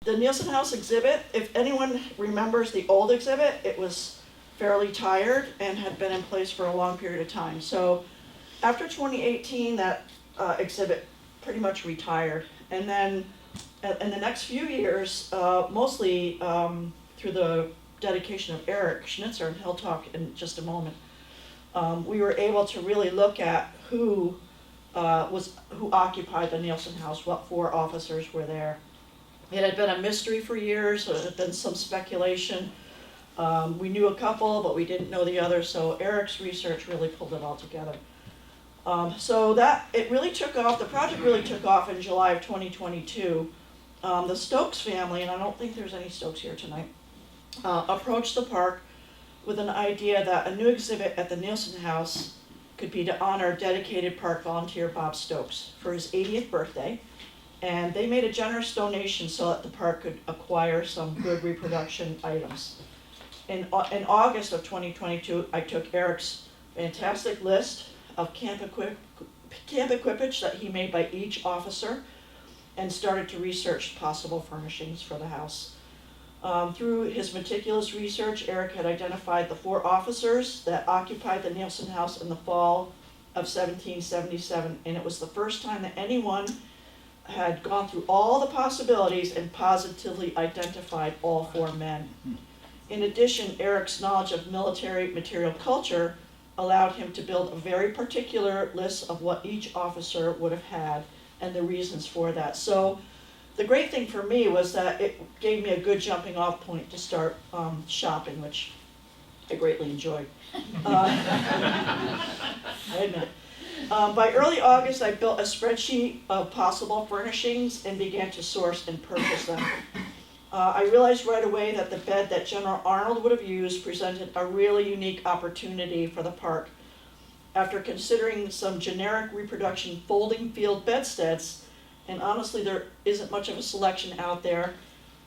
The Neilson House exhibit, if anyone remembers the old exhibit, it was fairly tired and had been in place for a long period of time. So after 2018, that exhibit pretty much retired. And then in the next few years, mostly through the dedication of Eric Schnitzer, and he'll talk in just a moment, we were able to really look at who occupied the Neilson House, what 4 officers were there. It had been a mystery for years, so there had been some speculation. We knew a couple, but we didn't know the others, so Eric's research really pulled it all together. So that, it really took off, the project really took off in July of 2022. The Stokes family, and I don't think there's any Stokes here tonight, approached the park with an idea that a new exhibit at the Neilson House could be to honor dedicated park volunteer Bob Stokes for his 80th birthday. And they made a generous donation so that the park could acquire some good reproduction items. In August of 2022, I took Eric's fantastic list of camp equipage that he made by each officer and started to research possible furnishings for the house. Through his meticulous research, Eric had identified the 4 officers that occupied the Neilson House in the fall of 1777, and it was the first time that anyone had gone through all the possibilities and positively identified all 4 men. In addition, Eric's knowledge of military material culture allowed him to build a very particular list of what each officer would have had and the reasons for that. So the great thing for me was that it gave me a good jumping off point to start shopping, which I greatly enjoyed. I admit it. By early August, I built a spreadsheet of possible furnishings and began to source and purchase them. I realized right away that the bed that General Arnold would have used presented a really unique opportunity for the park. After considering some generic reproduction folding field bedsteads, and honestly there isn't much of a selection out there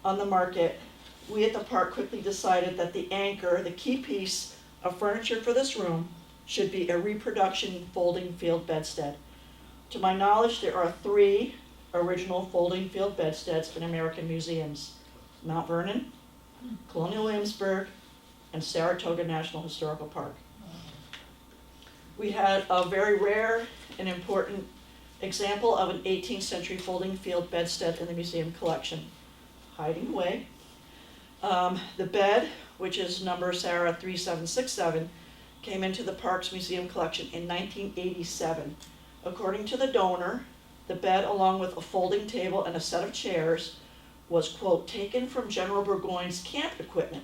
on the market, we at the park quickly decided that the anchor, the key piece of furniture for this room, should be a reproduction folding field bedstead. To my knowledge, there are 3 original folding field bedsteads in American museums: Mount Vernon, Colonial Williamsburg, and Saratoga National Historical Park. We had a very rare and important example of an 18th century folding field bedstead in the museum collection, hiding away. The bed, which is number Sarah 3767, came into the park's museum collection in 1987. According to the donor, the bed, along with a folding table and a set of chairs, was, quote, taken from General Burgoyne's camp equipment.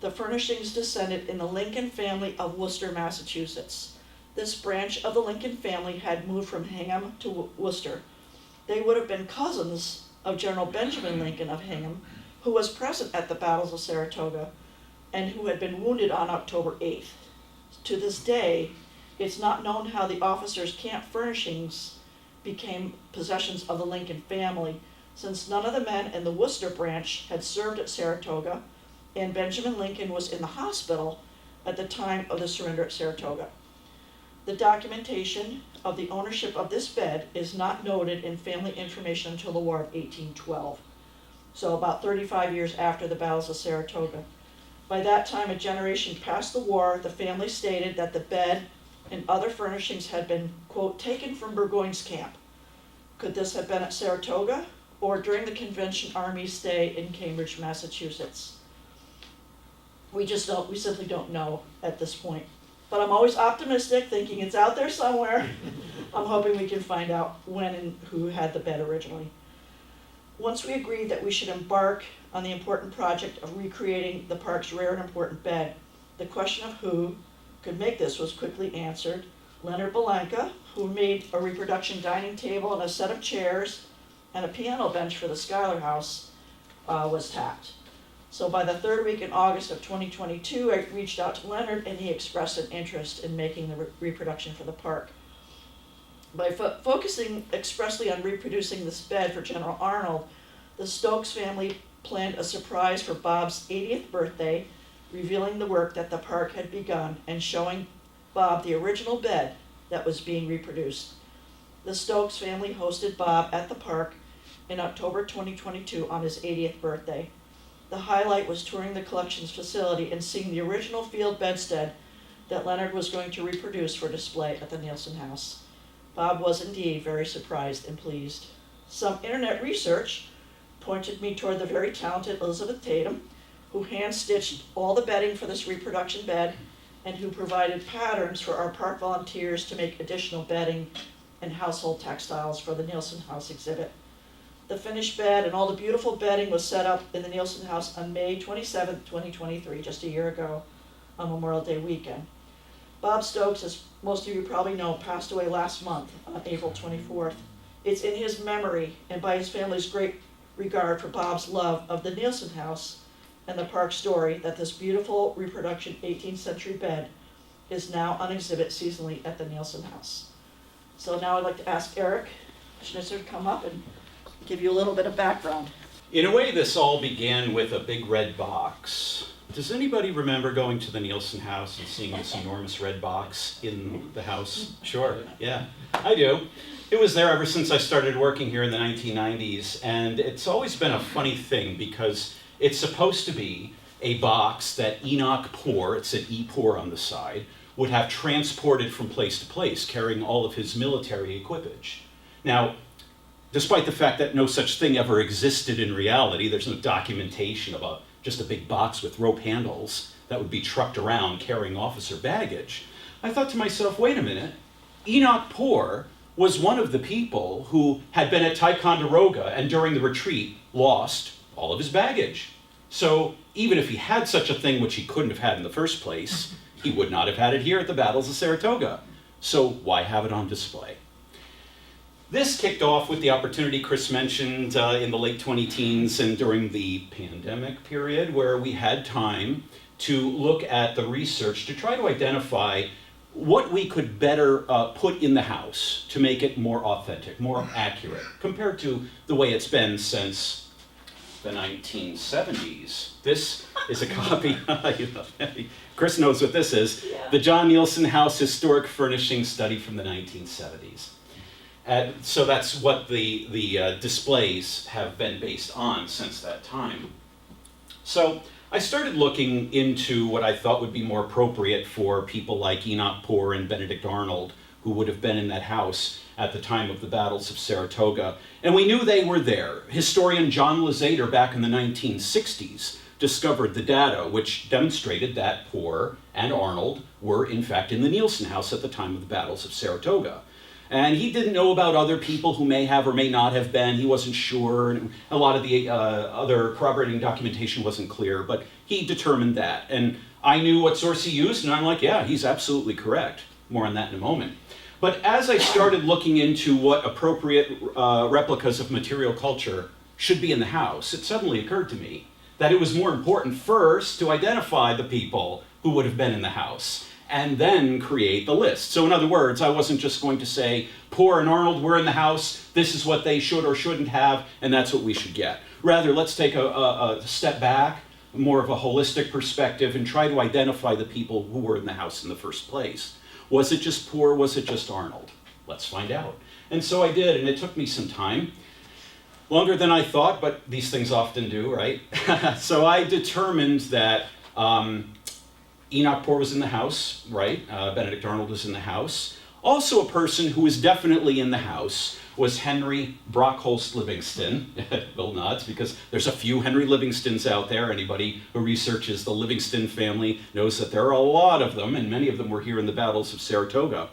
The furnishings descended in the Lincoln family of Worcester, Massachusetts. This branch of the Lincoln family had moved from Hingham to Worcester. They would have been cousins of General Benjamin Lincoln of Hingham, who was present at the Battles of Saratoga and who had been wounded on October 8th. To this day, it's not known how the officers' camp furnishings became possessions of the Lincoln family, since none of the men in the Worcester branch had served at Saratoga, and Benjamin Lincoln was in the hospital at the time of the surrender at Saratoga. The documentation of the ownership of this bed is not noted in family information until the War of 1812, so about 35 years after the Battles of Saratoga. By that time, a generation past the war, the family stated that the bed and other furnishings had been, quote, taken from Burgoyne's camp. Could this have been at Saratoga or during the Convention Army's stay in Cambridge, Massachusetts? We simply don't know at this point. But I'm always optimistic, thinking it's out there somewhere. I'm hoping we can find out when and who had the bed originally. Once we agreed that we should embark on the important project of recreating the park's rare and important bed, the question of who could make this was quickly answered. Leonard Belenka, who made a reproduction dining table and a set of chairs and a piano bench for the Schuyler House, was tapped. So by the 3rd week in August of 2022, I reached out to Leonard and he expressed an interest in making the reproduction for the park. By focusing expressly on reproducing this bed for General Arnold, the Stokes family planned a surprise for Bob's 80th birthday, revealing the work that the park had begun and showing Bob the original bed that was being reproduced. The Stokes family hosted Bob at the park in October 2022 on his 80th birthday. The highlight was touring the collections facility and seeing the original field bedstead that Leonard was going to reproduce for display at the Neilson House. Bob was indeed very surprised and pleased. Some internet research pointed me toward the very talented Elizabeth Tatum, who hand-stitched all the bedding for this reproduction bed and who provided patterns for our park volunteers to make additional bedding and household textiles for the Neilson House exhibit. The finished bed and all the beautiful bedding was set up in the Neilson House on May 27, 2023, just a year ago on Memorial Day weekend. Bob Stokes, as most of you probably know, passed away last month on April 24th. It's in his memory and by his family's great regard for Bob's love of the Neilson House and the park story that this beautiful reproduction 18th century bed is now on exhibit seasonally at the Neilson House. So now I'd like to ask Eric Schnitzer to come up and give you a little bit of background. In a way, this all began with a big red box. Does anybody remember going to the Neilson House and seeing this enormous red box in the house? Sure, yeah, I do. It was there ever since I started working here in the 1990s, and it's always been a funny thing because it's supposed to be a box that Enoch Poor, it said E. Poor on the side, would have transported from place to place, carrying all of his military equipage. Now, despite the fact that no such thing ever existed in reality, there's no documentation about just a big box with rope handles that would be trucked around carrying officer baggage. I thought to myself, wait a minute, Enoch Poor was one of the people who had been at Ticonderoga and during the retreat lost all of his baggage. So even if he had such a thing, which he couldn't have had in the first place, he would not have had it here at the Battles of Saratoga. So why have it on display? This kicked off with the opportunity Chris mentioned in the late 20-teens and during the pandemic period, where we had time to look at the research to try to identify what we could better put in the house to make it more authentic, more accurate, compared to the way it's been since the 1970s. This is a copy, Chris knows what this is, the John Neilson House Historic Furnishing Study from the 1970s. So that's what the displays have been based on since that time. So I started looking into what I thought would be more appropriate for people like Enoch Poor and Benedict Arnold, who would have been in that house at the time of the Battles of Saratoga. And we knew they were there. Historian John Lazater back in the 1960s discovered the data which demonstrated that Poor and Arnold were in fact in the Neilson House at the time of the Battles of Saratoga. And he didn't know about other people who may have or may not have been. He wasn't sure, and a lot of the other corroborating documentation wasn't clear, but he determined that. And I knew what source he used, and I'm like, yeah, he's absolutely correct. More on that in a moment. But as I started looking into what appropriate replicas of material culture should be in the house, it suddenly occurred to me that it was more important first to identify the people who would have been in the house, and then create the list. So in other words, I wasn't just going to say, Poor and Arnold were in the house, this is what they should or shouldn't have, and that's what we should get. Rather, let's take a step back, more of a holistic perspective, and try to identify the people who were in the house in the first place. Was it just Poor, was it just Arnold? Let's find out. And so I did, and it took me some time. Longer than I thought, but these things often do, right? So I determined that Enoch Poor was in the house, right? Benedict Arnold was in the house. Also a person who was definitely in the house was Henry Brockholst Livingston. Bill nods because there's a few Henry Livingstons out there. Anybody who researches the Livingston family knows that there are a lot of them, and many of them were here in the Battles of Saratoga.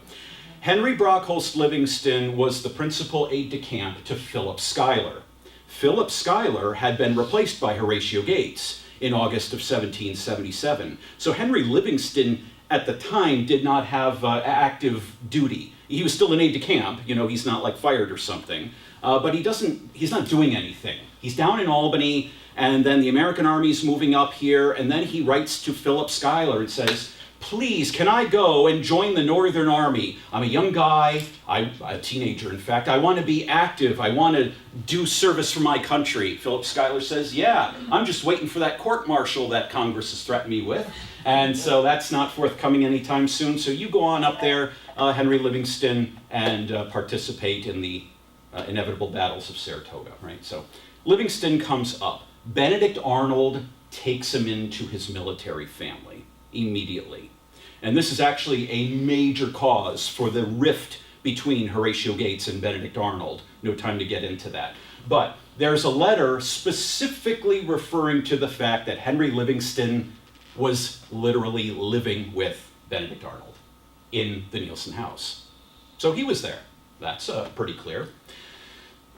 Henry Brockholst Livingston was the principal aide-de-camp to Philip Schuyler. Philip Schuyler had been replaced by Horatio Gates in August of 1777. So Henry Livingston at the time did not have active duty. He was still an aide-de-camp, he's not like fired or something, but he's not doing anything. He's down in Albany, and then the American Army's moving up here, and then he writes to Philip Schuyler and says, please, can I go and join the Northern Army? I'm a young guy, a teenager in fact, I want to be active, I want to do service for my country. Philip Schuyler says, yeah, I'm just waiting for that court-martial that Congress has threatened me with, and so that's not forthcoming anytime soon, so you go on up there, Henry Livingston, and participate in the inevitable battles of Saratoga, right? So Livingston comes up. Benedict Arnold takes him into his military family immediately. And this is actually a major cause for the rift between Horatio Gates and Benedict Arnold. No time to get into that. But there's a letter specifically referring to the fact that Henry Livingston was literally living with Benedict Arnold in the Neilson House. So he was there. That's pretty clear.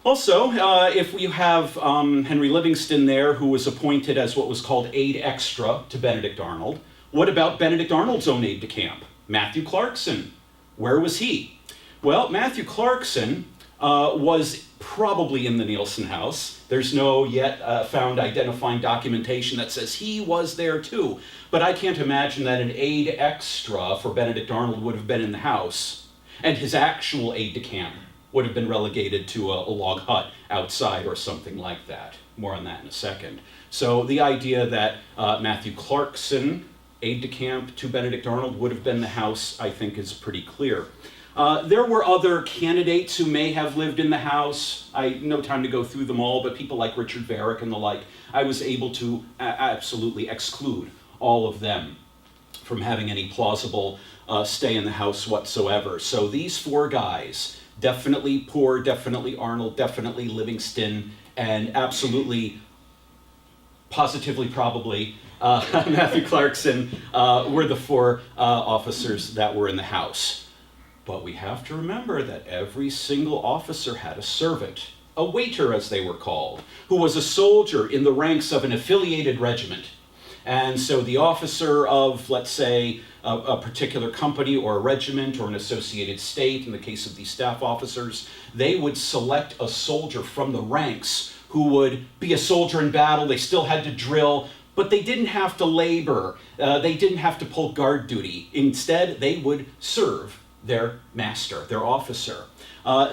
Also, if we have Henry Livingston there, who was appointed as what was called aide-extra to Benedict Arnold, what about Benedict Arnold's own aide-de-camp, Matthew Clarkson? Where was he? Well, Matthew Clarkson was probably in the Neilson House. There's no yet found identifying documentation that says he was there too. But I can't imagine that an aide-extra for Benedict Arnold would have been in the house, and his actual aide-de-camp would have been relegated to a log hut outside or something like that. More on that in a second. So the idea that Matthew Clarkson, aide-de-camp to Benedict Arnold, would have been the house, I think, is pretty clear. There were other candidates who may have lived in the house. No time to go through them all, but people like Richard Varick and the like, I was able to absolutely exclude all of them from having any plausible stay in the house whatsoever. So these four guys, definitely Poor, definitely Arnold, definitely Livingston, and absolutely, positively, probably, Matthew Clarkson were the four officers that were in the house. But we have to remember that every single officer had a servant, a waiter as they were called, who was a soldier in the ranks of an affiliated regiment. And so the officer of, let's say, a particular company or a regiment or an associated state, in the case of these staff officers, they would select a soldier from the ranks who would be a soldier in battle. They still had to drill, but they didn't have to labor. They didn't have to pull guard duty. Instead, they would serve their master, their officer.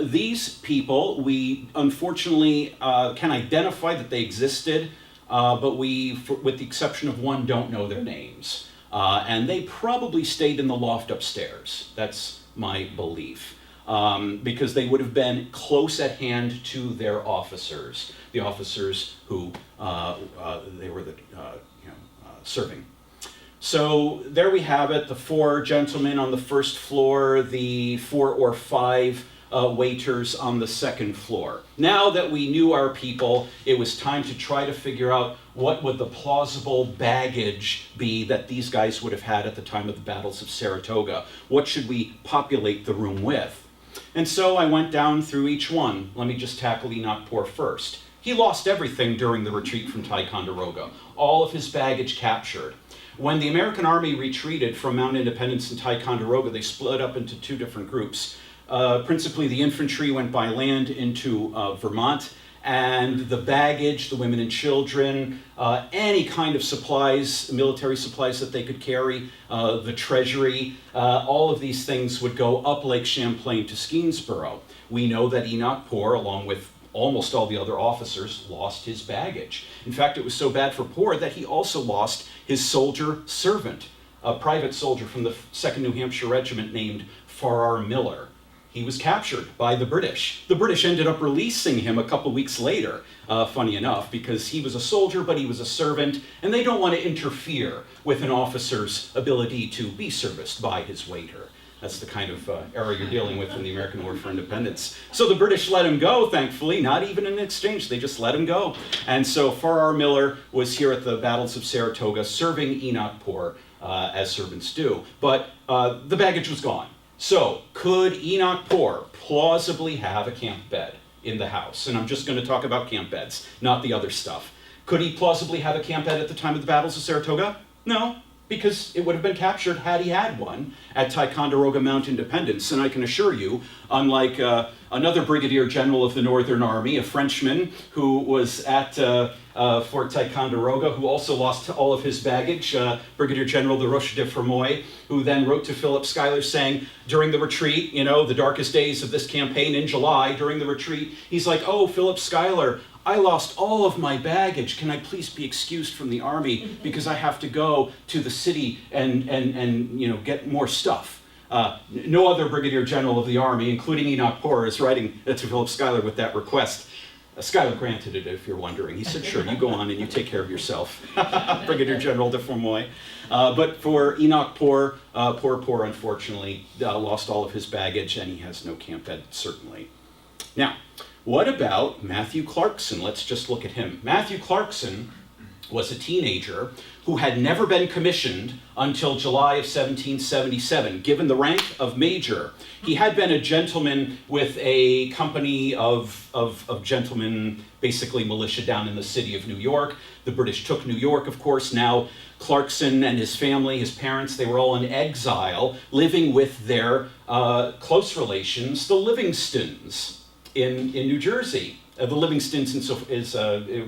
These people, we unfortunately can identify that they existed, but we, with the exception of one, don't know their names. And they probably stayed in the loft upstairs. That's my belief. Because they would have been close at hand to their officers, the officers who they were serving. So there we have it, the four gentlemen on the first floor, the 4 or 5 waiters on the second floor. Now that we knew our people, it was time to try to figure out what would the plausible baggage be that these guys would have had at the time of the Battles of Saratoga. What should we populate the room with? And so I went down through each one. Let me just tackle Enoch Poor first. He lost everything during the retreat from Ticonderoga, all of his baggage captured. When the American Army retreated from Mount Independence and Ticonderoga, they split up into 2 different groups. Principally, the infantry went by land into Vermont, and the baggage, the women and children, any kind of supplies, military supplies that they could carry, the treasury, all of these things would go up Lake Champlain to Skenesboro. We know that Enoch Poor, along with almost all the other officers, lost his baggage. In fact, it was so bad for Poor that he also lost his soldier servant, a private soldier from the 2nd New Hampshire Regiment named Farrar Miller. He was captured by the British. The British ended up releasing him a couple weeks later, funny enough, because he was a soldier, but he was a servant, and they don't want to interfere with an officer's ability to be serviced by his waiter. That's the kind of era you're dealing with in the American War for Independence. So the British let him go, thankfully, not even in exchange. They just let him go. And so Farrar Miller was here at the Battles of Saratoga serving Enoch Poor, as servants do. But the baggage was gone. So could Enoch Poor plausibly have a camp bed in the house? And I'm just going to talk about camp beds, not the other stuff. Could he plausibly have a camp bed at the time of the Battles of Saratoga? No, because it would have been captured had he had one at Ticonderoga Mount Independence. And I can assure you, unlike another Brigadier General of the Northern Army, a Frenchman who was at Fort Ticonderoga, who also lost all of his baggage, Brigadier General de Roche de Fermoy, who then wrote to Philip Schuyler saying, during the retreat, the darkest days of this campaign in July, during the retreat, he's like, "Oh, Philip Schuyler, I lost all of my baggage. Can I please be excused from the army because I have to go to the city and get more stuff?" No other Brigadier General of the Army, including Enoch Poor, is writing to Philip Schuyler with that request. Schuyler granted it, if you're wondering. He said, sure, you go on and you take care of yourself, Brigadier General de Formoy. But for Enoch Poor, Poor unfortunately lost all of his baggage, and he has no camp bed, certainly. Now, what about Matthew Clarkson? Let's just look at him. Matthew Clarkson was a teenager who had never been commissioned until July of 1777, given the rank of major. He had been a gentleman with a company of gentlemen, basically militia down in the city of New York. The British took New York, of course. Now Clarkson and his family, his parents, they were all in exile, living with their close relations, the Livingstons in New Jersey. The Livingstons is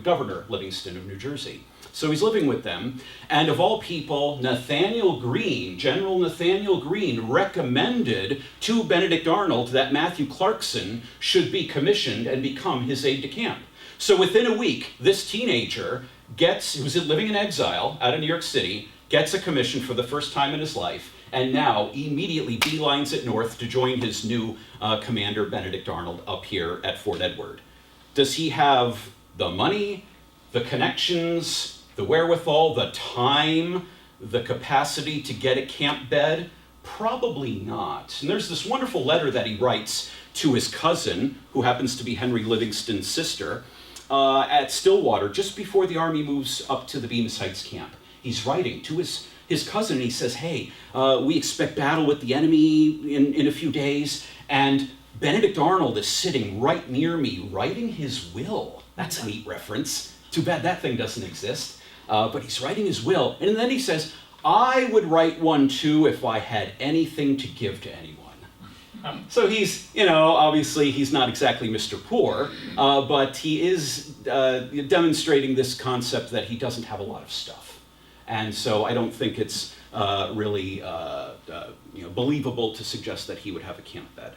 Governor Livingston of New Jersey. So he's living with them. And of all people, Nathaniel Greene, General Nathaniel Greene, recommended to Benedict Arnold that Matthew Clarkson should be commissioned and become his aide-de-camp. So within a week, this teenager who's living in exile out of New York City, gets a commission for the first time in his life, and now immediately beelines it north to join his new commander, Benedict Arnold, up here at Fort Edward. Does he have the money, the connections, the wherewithal, the time, the capacity to get a camp bed? Probably not. And there's this wonderful letter that he writes to his cousin, who happens to be Henry Livingston's sister, at Stillwater, just before the Army moves up to the Bemis Heights camp. He's writing to his cousin, and he says, hey, we expect battle with the enemy in a few days, and Benedict Arnold is sitting right near me writing his will. That's a neat reference. Too bad that thing doesn't exist. But he's writing his will. And then he says, I would write one too if I had anything to give to anyone. So he's, obviously he's not exactly Mr. Poor, but he is demonstrating this concept that he doesn't have a lot of stuff. And so I don't think it's really believable to suggest that he would have a camp bed.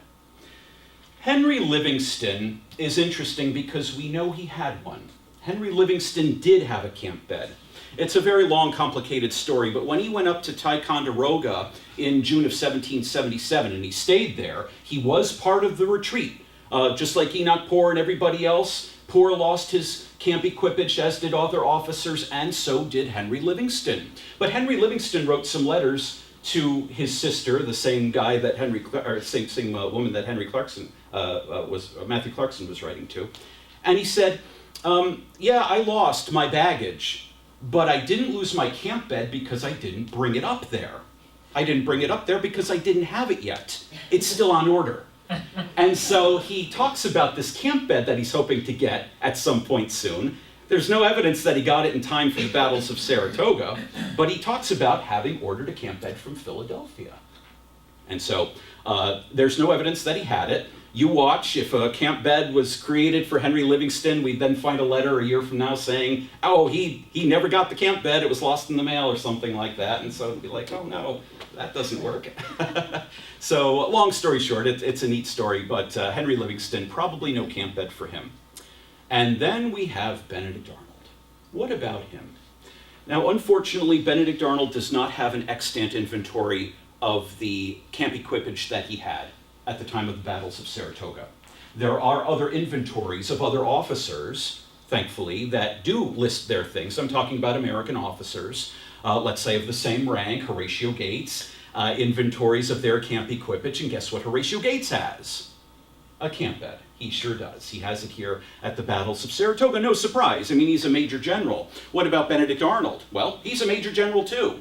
Henry Livingston is interesting because we know he had one. Henry Livingston did have a camp bed. It's a very long, complicated story, but when he went up to Ticonderoga in June of 1777 and he stayed there, he was part of the retreat. Just like Enoch Poor and everybody else, Poor lost his camp equipage, as did other officers, and so did Henry Livingston. But Henry Livingston wrote some letters to his sister, the same guy that same woman that Matthew Clarkson was writing to, and he said, yeah, I lost my baggage, but I didn't lose my camp bed because I didn't bring it up there. I didn't bring it up there because I didn't have it yet. It's still on order. And so he talks about this camp bed that he's hoping to get at some point soon. There's no evidence that he got it in time for the Battles of Saratoga, but he talks about having ordered a camp bed from Philadelphia. And so there's no evidence that he had it. You watch, if a camp bed was created for Henry Livingston, we'd then find a letter a year from now saying, oh, he never got the camp bed, it was lost in the mail or something like that. And so it'd be like, oh no, that doesn't work. So long story short, it's a neat story, but Henry Livingston, probably no camp bed for him. And then we have Benedict Arnold. What about him? Now, unfortunately, Benedict Arnold does not have an extant inventory of the camp equipage that he had at the time of the Battles of Saratoga. There are other inventories of other officers, thankfully, that do list their things. I'm talking about American officers, let's say of the same rank, Horatio Gates, inventories of their camp equipage, and guess what Horatio Gates has? A camp bed. He sure does. He has it here at the Battles of Saratoga. No surprise. I mean, he's a major general. What about Benedict Arnold? Well, he's a major general too.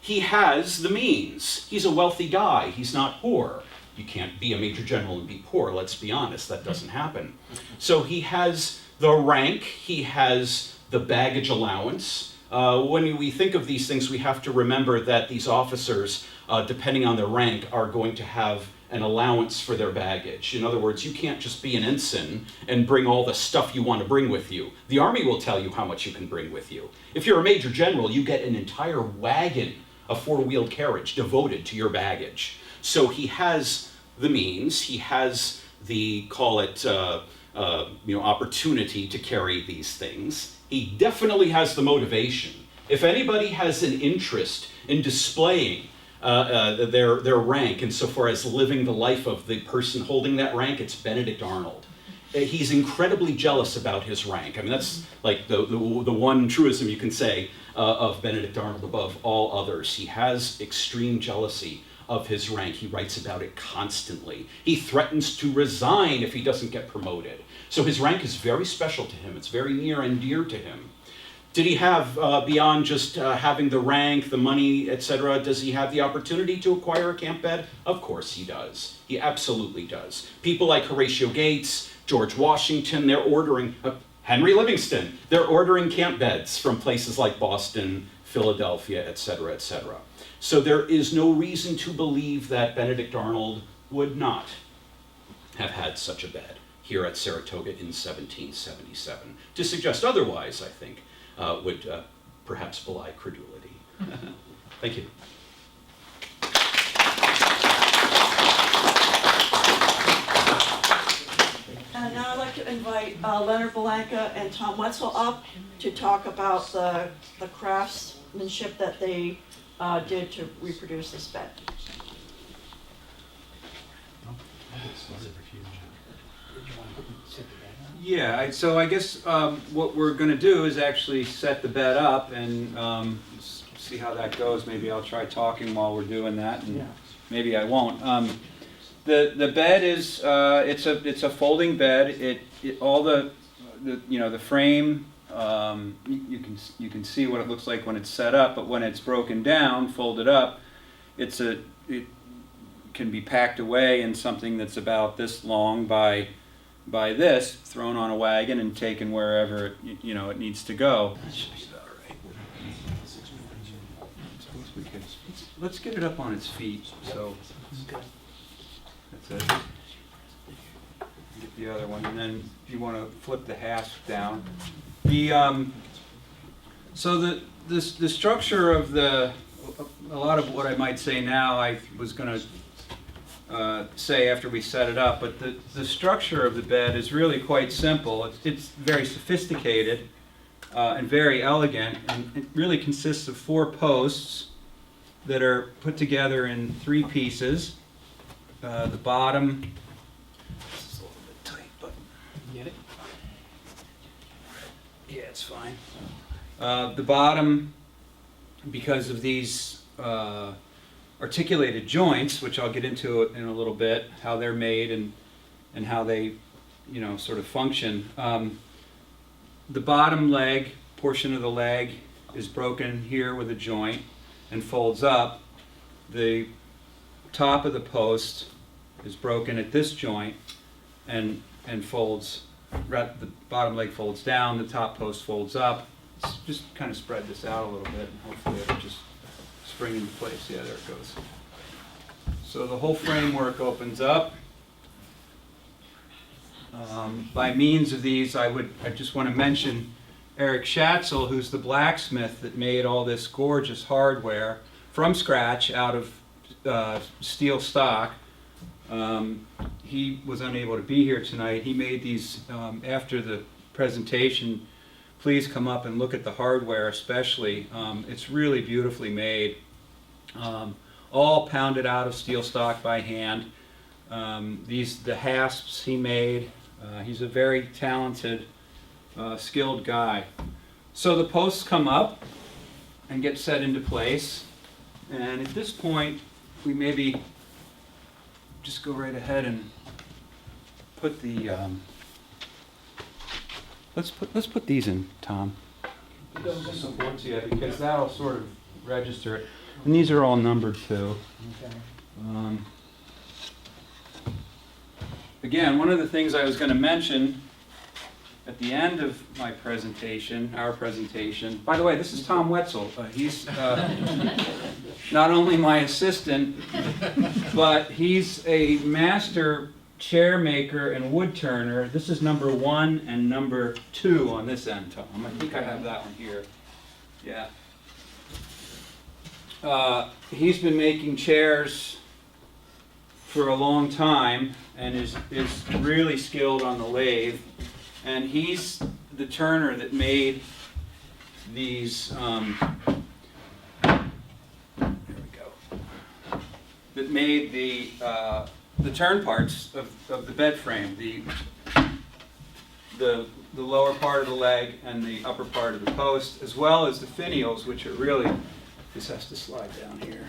He has the means. He's a wealthy guy. He's not poor. You can't be a major general and be poor, let's be honest. That doesn't happen. So he has the rank. He has the baggage allowance. When we think of these things, we have to remember that these officers, depending on their rank, are going to have an allowance for their baggage. In other words, you can't just be an ensign and bring all the stuff you want to bring with you. The Army will tell you how much you can bring with you. If you're a major general, you get an entire wagon, a four-wheeled carriage devoted to your baggage. So he has the means, he has the, opportunity to carry these things. He definitely has the motivation. If anybody has an interest in displaying their rank, insofar as living the life of the person holding that rank, it's Benedict Arnold. He's incredibly jealous about his rank. I mean, that's like the one truism you can say of Benedict Arnold above all others. He has extreme jealousy of his rank. He writes about it constantly. He threatens to resign if he doesn't get promoted. So his rank is very special to him. It's very near and dear to him. Did he have, beyond just having the rank, the money, etc., does he have the opportunity to acquire a camp bed? Of course he does. He absolutely does. People like Horatio Gates, George Washington, they're ordering, Henry Livingston, they're ordering camp beds from places like Boston, Philadelphia, etc., etc. So there is no reason to believe that Benedict Arnold would not have had such a bed here at Saratoga in 1777. To suggest otherwise, I think, would perhaps belie credulity. Thank you. And now I'd like to invite Leonard Belanca and Tom Wetzel up to talk about the craftsmanship that they did to reproduce this bed. Yeah, so I guess what we're going to do is actually set the bed up and see how that goes. Maybe I'll try talking while we're doing that, and maybe I won't. The bed is it's a folding bed. All the frame, you can see what it looks like when it's set up, but when it's broken down, folded up, it can be packed away in something that's about this long by this, thrown on a wagon and taken wherever it needs to go. Let's get it up on its feet. So that's it. Get the other one, and then you want to flip the hasp down. So the structure of a lot of what I might say now, I was going to say after we set it up, but the structure of the bed is really quite simple. It's very sophisticated and very elegant, and it really consists of 4 posts that are put together in 3 pieces. The bottom, this is a little bit tight, but get it? Yeah, it's fine. The bottom, because of these articulated joints, which I'll get into in a little bit, how they're made and how they, sort of function. The bottom leg, portion of the leg, is broken here with a joint and folds up. The top of the post is broken at this joint and folds. The bottom leg folds down, the top post folds up. Let's just kind of spread this out a little bit, and hopefully it'll just spring into place. Yeah, there it goes. So the whole framework opens up. By means of these, I just want to mention Eric Schatzel, who's the blacksmith that made all this gorgeous hardware from scratch out of steel stock. He was unable to be here tonight. He made these after the presentation. Please come up and look at the hardware especially. It's really beautifully made. All pounded out of steel stock by hand. The hasps he made. He's a very talented, skilled guy. So the posts come up and get set into place. And at this point, we maybe just go right ahead and put the let's put these in, Tom. Yeah, because that'll sort of register it. And these are all numbered too. Okay. Again, one of the things I was going to mention at the end of my presentation, our presentation. By the way, this is Tom Wetzel. He's not only my assistant, but he's a master chair maker and wood turner. This is number 1 and number 2 on this end, Tom. I think I have that one here. Yeah. He's been making chairs for a long time and is really skilled on the lathe. And he's the turner that made these, there we go. that made the turn parts of the bed frame, the lower part of the leg and the upper part of the post, as well as the finials, which are really, this has to slide down here.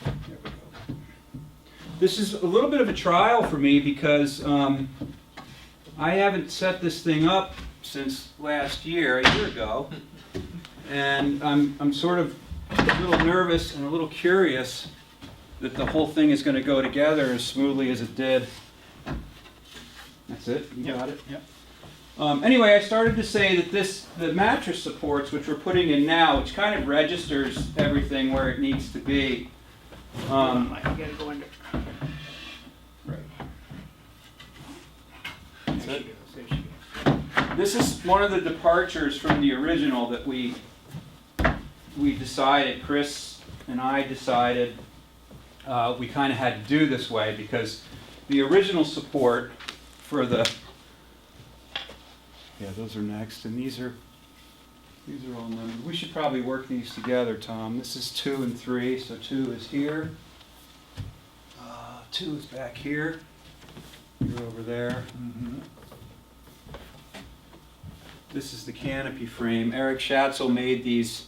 There we go. This is a little bit of a trial for me because I haven't set this thing up since last year, a year ago, and I'm sort of a little nervous and a little curious that the whole thing is going to go together as smoothly as it did. That's it? You got it? Yep. Anyway, I started to say that the mattress supports, which we're putting in now, which kind of registers everything where it needs to be. I gotta go under. Right. There she goes, there she goes. This is one of the departures from the original that we decided, Chris and I decided we kind of had to do this way because the original support for the, yeah, those are next, and these are all numbered. We should probably work these together, Tom. This is 2 and 3, so 2 is here. 2 is back here. You're over there. Mm-hmm. This is the canopy frame. Eric Schatzel made these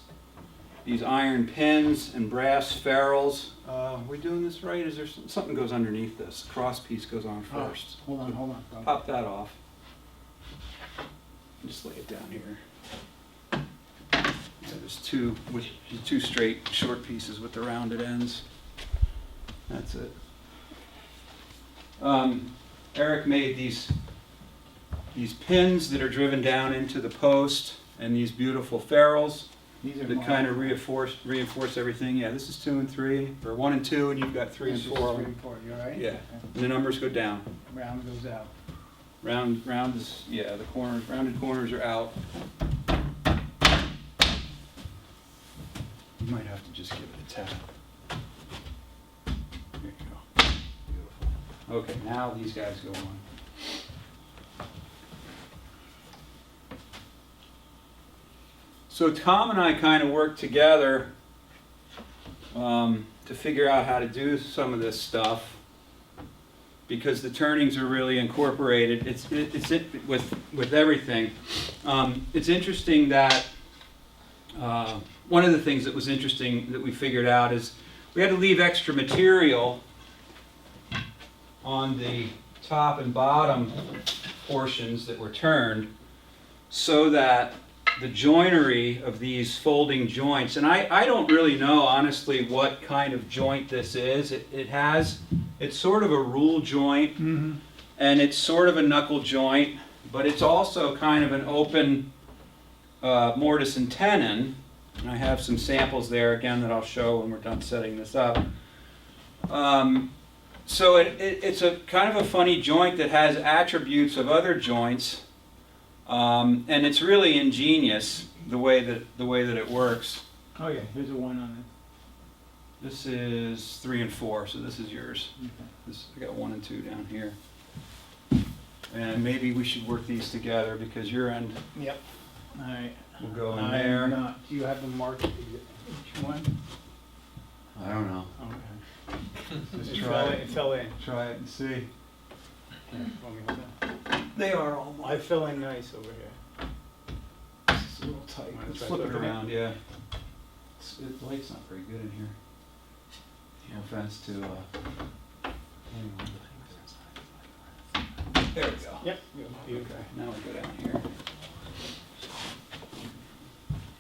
iron pins and brass ferrules. Are we doing this right? Is there something goes underneath this? Cross piece goes on first. Hold on. Pop that off. Just lay it down here. Yeah, there's two straight short pieces with the rounded ends. That's it. Eric made these pins that are driven down into the post, and these beautiful ferrules These are that kind of reinforce everything. Yeah, this is 2 and 3, or 1 and 2, and you've got 3 and This is 4. 3 and 4, you all right? Yeah, Okay. and the numbers go down. Round goes out. Round is, yeah, the rounded corners are out. You might have to just give it a tap. There you go. Beautiful. Okay, now these guys go on. So Tom and I kind of worked together to figure out how to do some of this stuff, because the turnings are really incorporated. It's with everything. It's interesting that one of the things that was interesting that we figured out is we had to leave extra material on the top and bottom portions that were turned so that the joinery of these folding joints, and I don't really know honestly what kind of joint this is. It's sort of a rule joint, Mm-hmm. and it's sort of a knuckle joint, but it's also kind of an open mortise and tenon. And I have some samples there again that I'll show when we're done setting this up. So it's a kind of a funny joint that has attributes of other joints, and it's really ingenious the way that it works. Oh yeah, here's a 1 on it. This is 3 and 4, so this is yours. Okay. I got 1 and 2 down here. And maybe we should work these together because your end Yep. All right. will go in I'm there. not. Do you have them marked each one? I don't know. Okay. Just It try fell it. in. It fell in. Try it and see. Here, let me hold that. They are all I fell in nice over here. It's a little tight. Wanna Let's try flip it flipping it? around, yeah. The light's not very good in here. No offense to, anyone. There we go. Yep. You. Okay, now we go down here.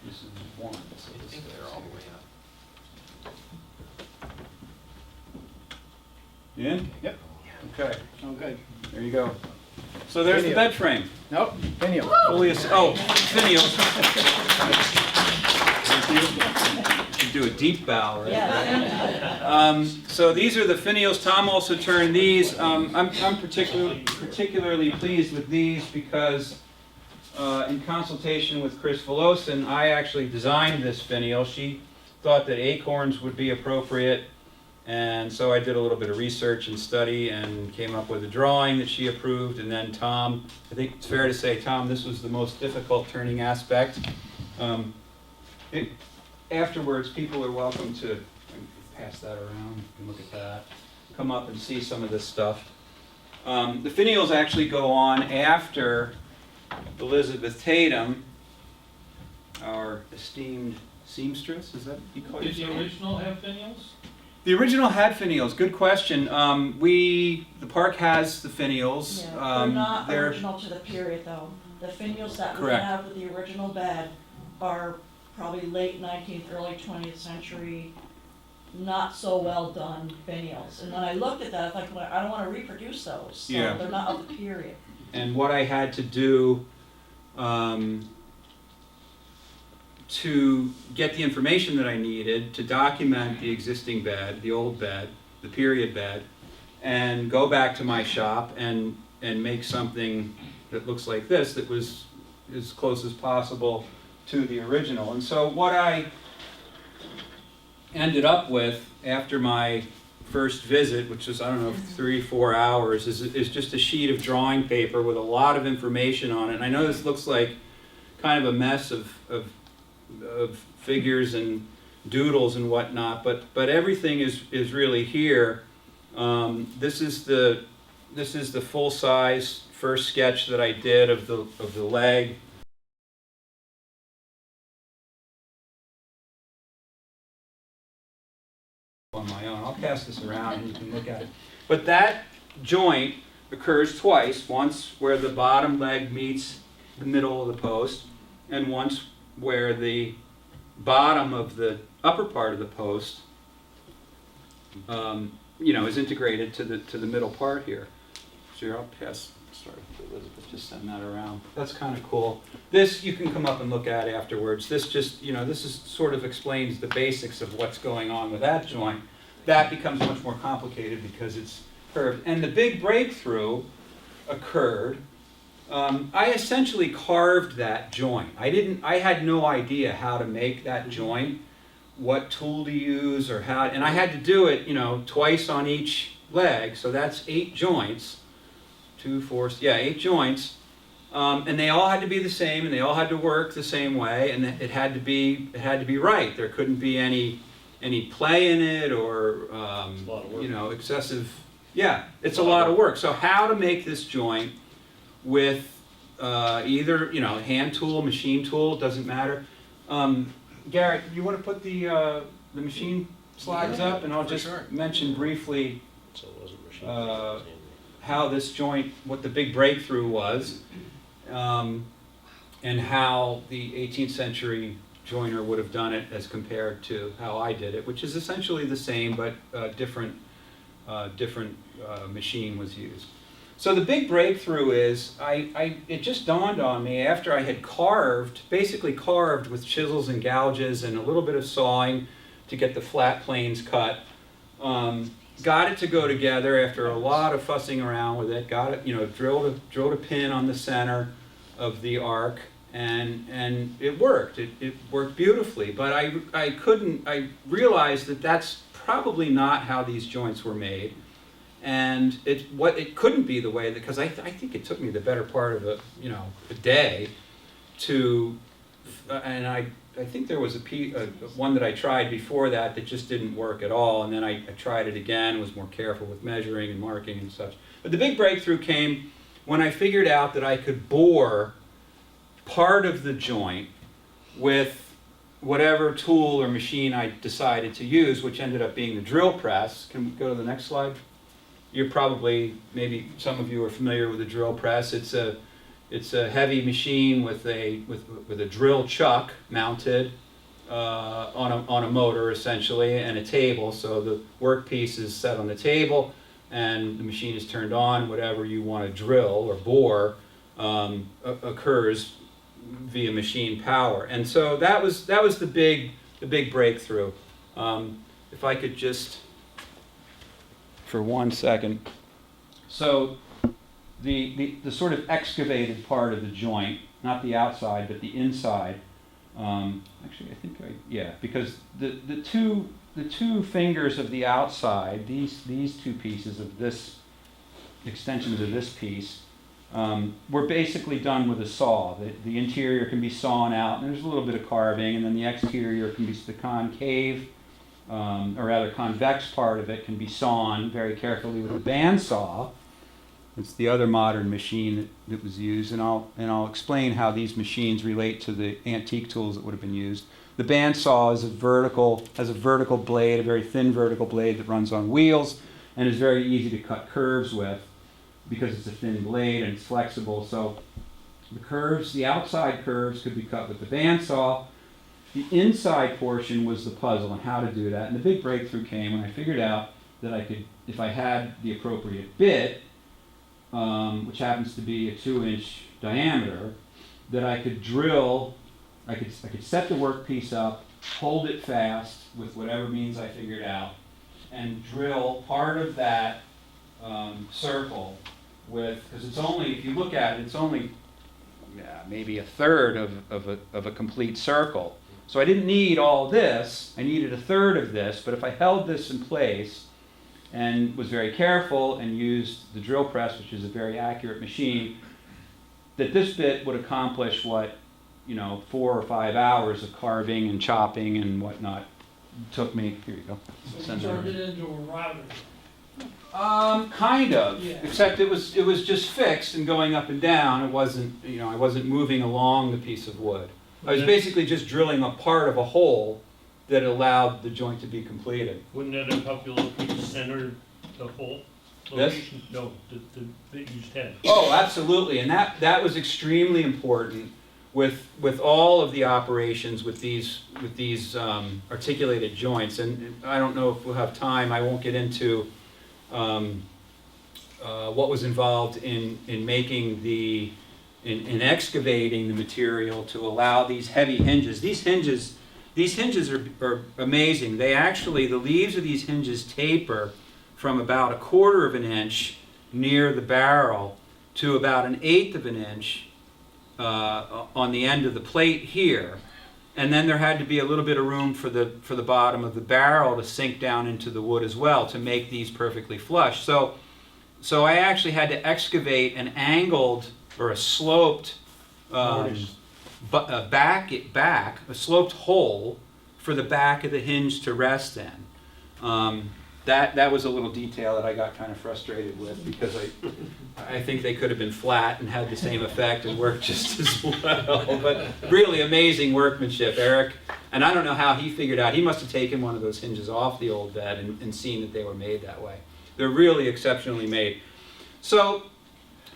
This is 1. So I think they're all the way up. You in? Yep. Okay, Oh, good. there you go. So there's the Video. bed frame. Nope. Finial. Finials. You do a deep bow, right? Yeah. So these are the finials. Tom also turned these. I'm particularly pleased with these because in consultation with Chris Velosin, I actually designed this finial. She thought that acorns would be appropriate, and so I did a little bit of research and study and came up with a drawing that she approved. And then Tom, I think it's fair to say, Tom, this was the most difficult turning aspect. Afterwards, people are welcome to pass that around. You can look at that. Come up and see some of this stuff. The finials actually go on after Elizabeth Tatum, our esteemed seamstress. Is that you call Did the yourself? original have finials? The original had finials. Good question. The park has the finials. Yeah, they're not they're- original to the period though. The finials that we Correct. have with the original bed are probably late 19th, early 20th century, not so well done finials. And when I looked at that, I was like, I don't want to reproduce those, so Yeah. they're not of the period. And what I had to do to get the information that I needed to document the existing bed, the old bed, the period bed, and go back to my shop and make something that looks like this that was as close as possible to the original. And so what I ended up with after my first visit, which was, I don't know, 3-4 hours, is just a sheet of drawing paper with a lot of information on it. And I know this looks like kind of a mess of figures and doodles and whatnot, but everything is really here. This is the full-size first sketch that I did of the leg. On my own. I'll pass this around and you can look at it. But that joint occurs twice, once where the bottom leg meets the middle of the post, and once where the bottom of the upper part of the post is integrated to the middle part here. So I'll pass, sorry, Elizabeth, just send that around. That's kind of cool. This you can come up and look at afterwards. This just, this is sort of explains the basics of what's going on with that joint. That becomes much more complicated because it's curved. And the big breakthrough occurred. I essentially carved that joint. I had no idea how to make that joint, what tool to use or how, and I had to do it, twice on each leg. So that's 8 joints. 2, 4, 8 joints. And they all had to be the same, and they all had to work the same way, and it had to be right. There couldn't be any play in it or excessive. Yeah, it's a lot of work. So how to make this joint with either hand tool, machine tool, doesn't matter. Garrett, you want to put the machine slides up, and I'll just mention briefly So it wasn't machine. how this joint, what the big breakthrough was, and how the 18th century joiner would have done it as compared to how I did it, which is essentially the same, but different machine was used. So the big breakthrough is, it just dawned on me after I had basically carved with chisels and gouges and a little bit of sawing to get the flat planes cut. Got it to go together after a lot of fussing around with it. Got it, drilled a pin on the center of the arc, and it worked. It worked beautifully. But I realized that that's probably not how these joints were made, and it couldn't be the way, because I think it took me the better part of a day to, and I think there was one that I tried before that just didn't work at all, and then I tried it again, was more careful with measuring and marking and such. But the big breakthrough came when I figured out that I could bore part of the joint with whatever tool or machine I decided to use, which ended up being the drill press. Can we go to the next slide? You're probably, maybe some of you are familiar with the drill press. It's a heavy machine with a drill chuck mounted on a motor essentially, and a table. So the workpiece is set on the table, and the machine is turned on. Whatever you want to drill or bore occurs via machine power. And so that was the big breakthrough. If I could just, for 1 second. So the sort of excavated part of the joint, not the outside, but the inside. Actually, I think because the two fingers of the outside, these two pieces of this extensions of this piece, were basically done with a saw. The interior can be sawn out, and there's a little bit of carving, and then the exterior can be the concave or rather convex part of it, can be sawn very carefully with a bandsaw. It's the other modern machine that was used, and I'll explain how these machines relate to the antique tools that would have been used. The bandsaw has a vertical blade, a very thin vertical blade that runs on wheels, and is very easy to cut curves with because it's a thin blade and it's flexible. So the outside curves could be cut with the bandsaw. The inside portion was the puzzle and how to do that. And the big breakthrough came when I figured out that I could, if I had the appropriate bit, which happens to be a 2-inch diameter, that I could drill, I could set the workpiece up, hold it fast with whatever means I figured out, and drill part of that circle with, because it's only, if you look at it, it's only maybe a third of a complete circle. So I didn't need all this, I needed a third of this, but if I held this in place and was very careful and used the drill press, which is a very accurate machine, that this bit would accomplish what, 4 or 5 hours of carving and chopping and whatnot took me. Here you go. So you turned it into a router. Kind of, Yeah. except it was just fixed and going up and down. It wasn't, I wasn't moving along the piece of wood. I was basically just drilling a part of a hole that allowed the joint to be completed. Wouldn't that have helped you locate the center, the whole This? location? No, the bit you just had. Oh, absolutely, and that was extremely important with all of the operations with these articulated joints. And I don't know if we'll have time. I won't get into what was involved in making in excavating the material to allow these heavy hinges. These hinges are amazing. They actually, the leaves of these hinges taper from about 1/4 of an inch near the barrel to about 1/8 of an inch on the end of the plate here. And then there had to be a little bit of room for the bottom of the barrel to sink down into the wood as well to make these perfectly flush. So I actually had to excavate an angled or a sloped a sloped hole for the back of the hinge to rest in. That was a little detail that I got kind of frustrated with because I think they could have been flat and had the same effect and worked just as well. But really amazing workmanship, Eric. And I don't know how he figured out. He must have taken one of those hinges off the old bed and seen that they were made that way. They're really exceptionally made. So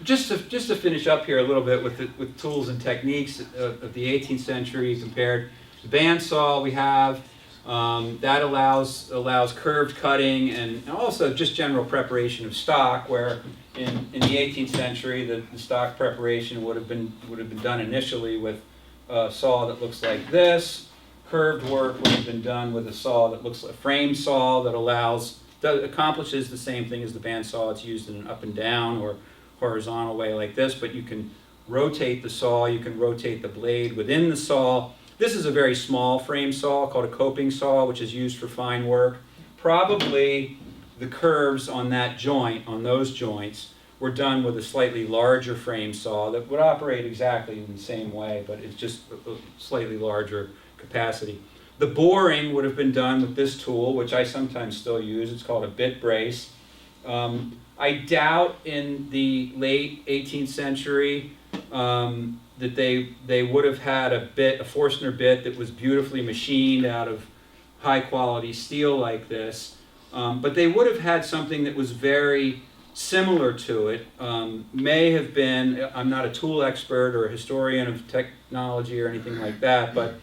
just to finish up here a little bit with tools and techniques of the 18th century compared to the bandsaw we have. That allows curved cutting and also just general preparation of stock, where in the 18th century the stock preparation would have been done initially with a saw that looks like this. Curved work would have been done with a saw that looks like a frame saw that accomplishes the same thing as the bandsaw. It's used in an up and down or horizontal way like this, but you can rotate the saw, you can rotate the blade within the saw. This is a very small frame saw called a coping saw, which is used for fine work. Probably the curves on that joint, on those joints, were done with a slightly larger frame saw that would operate exactly in the same way, but it's just a slightly larger capacity. The boring would have been done with this tool, which I sometimes still use. It's called a bit brace. I doubt in the late 18th century that they would have had a Forstner bit that was beautifully machined out of high quality steel like this, but they would have had something that was very similar to it. May have been, I'm not a tool expert or a historian of technology or anything like that, but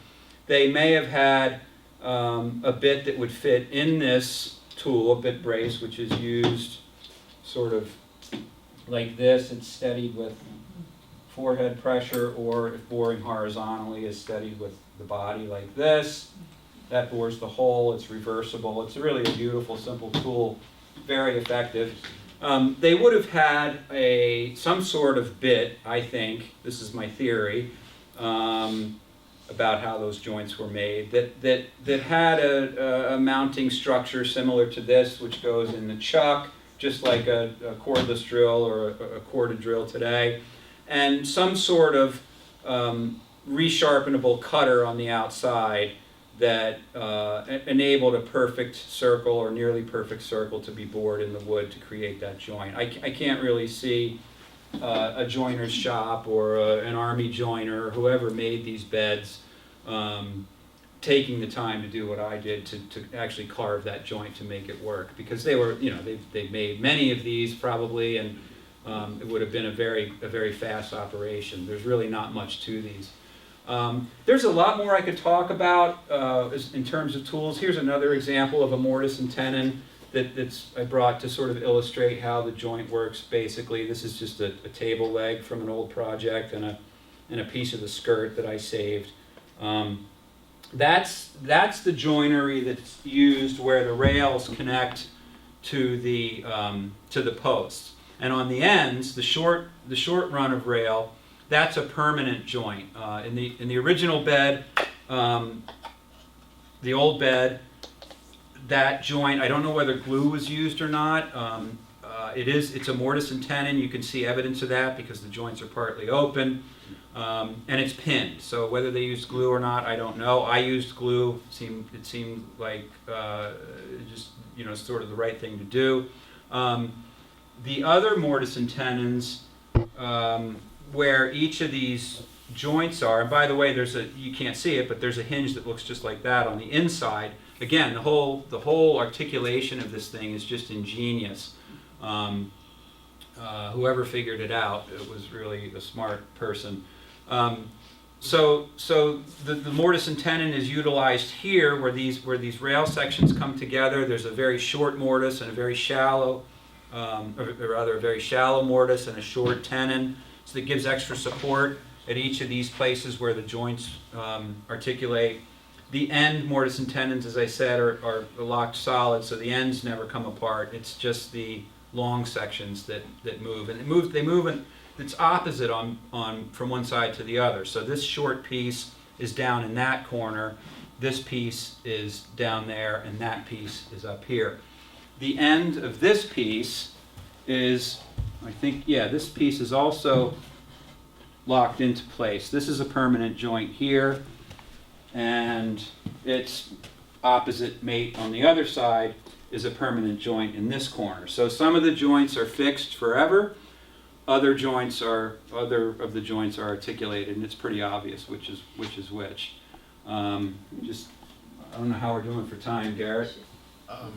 they may have had a bit that would fit in this tool, a bit brace, which is used sort of like this. It's steadied with forehead pressure, or if boring horizontally, is steadied with the body like this. That bores the hole. It's reversible. It's really a beautiful, simple tool, very effective. They would have had some sort of bit, I think, this is my theory, about how those joints were made, that had a mounting structure similar to this, which goes in the chuck, just like a cordless drill or a corded drill today, and some sort of resharpenable cutter on the outside that enabled a perfect circle or nearly perfect circle to be bored in the wood to create that joint. I can't really see a joiner's shop or an army joiner or whoever made these beds taking the time to do what I did to actually carve that joint to make it work, because they were, you know, they made many of these probably, and it would have been a very fast operation. There's really not much to these. There's a lot more I could talk about in terms of tools. Here's another example of a mortise and tenon that's I brought to sort of illustrate how the joint works. Basically, this is just a table leg from an old project and a piece of the skirt that I saved. That's the joinery that's used where the rails connect to the posts, and on the ends, the short run of rail, that's a permanent joint. In the original bed, the old bed, that joint, I don't know whether glue was used or not. It's a mortise and tenon. You can see evidence of that because the joints are partly open, and it's pinned. So whether they used glue or not, I don't know. I used glue. It seemed like just, you know, sort of the right thing to do. The other mortise and tenons, where each of these joints are, and by the way, you can't see it, but there's a hinge that looks just like that on the inside. Again, the whole articulation of this thing is just ingenious. Whoever figured it out, it was really a smart person. So the mortise and tenon is utilized here, where these rail sections come together. There's a very short mortise and a very shallow, or rather a very shallow mortise and a short tenon. So that gives extra support at each of these places where the joints articulate. The end mortise and tenons, as I said, are locked solid, so the ends never come apart. It's just the long sections that move, and they move, and it's opposite on from one side to the other. So this short piece is down in that corner, this piece is down there, and that piece is up here. The end of this piece is, I think, yeah, this piece is also locked into place. This is a permanent joint here, and its opposite mate on the other side is a permanent joint in this corner. So some of the joints are fixed forever, other of the joints are articulated, and it's pretty obvious which is which. I don't know how we're doing for time, Garrett.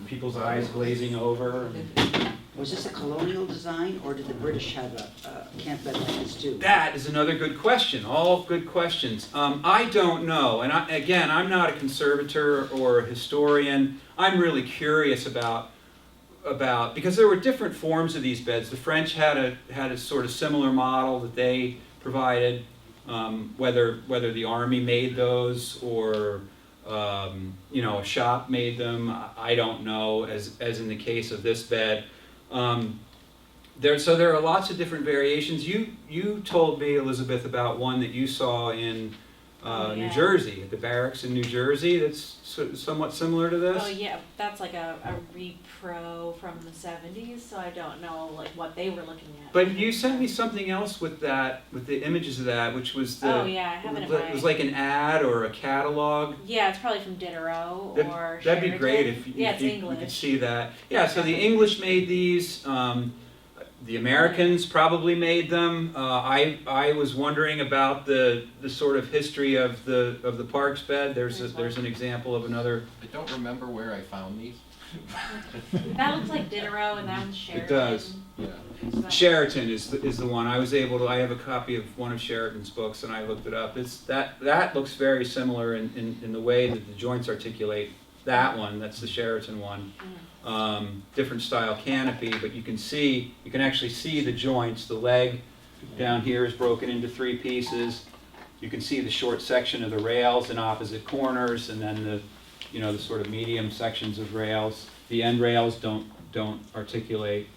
People's eyes glazing over. Was this a colonial design, or did the British have a camp bed like this too? That is another good question. All good questions. I don't know, and I'm not a conservator or a historian. I'm really curious about because there were different forms of these beds. The French had a sort of similar model that they provided. Whether the army made those or a shop made them, I don't know. As in the case of this bed. There are lots of different variations. You told me, Elizabeth, about one that you saw in New Jersey, at the barracks in New Jersey, that's somewhat similar to this? Oh yeah, that's like a repro from the 70s, so I don't know like what they were looking at. But you sent me something else with the images of that, which was oh yeah, I have it in my... It was like an ad or a catalog. Yeah, it's probably from Diderot or That'd be Sheridan. great if you could see that. Yeah, so the English made these. The Americans probably made them. I was wondering about the sort of history of the Parks bed. There's an example of another. I don't remember where I found these. That looks like Diderot, and that one's Sheridan. It does. Yeah. Sheraton is the one. I have a copy of one of Sheraton's books, and I looked it up. That looks very similar in the way that the joints articulate. That one, that's the Sheraton one. Different style canopy, but you can actually see the joints. The leg down here is broken into 3 pieces. You can see the short section of the rails in opposite corners, and then the sort of medium sections of rails. The end rails don't articulate.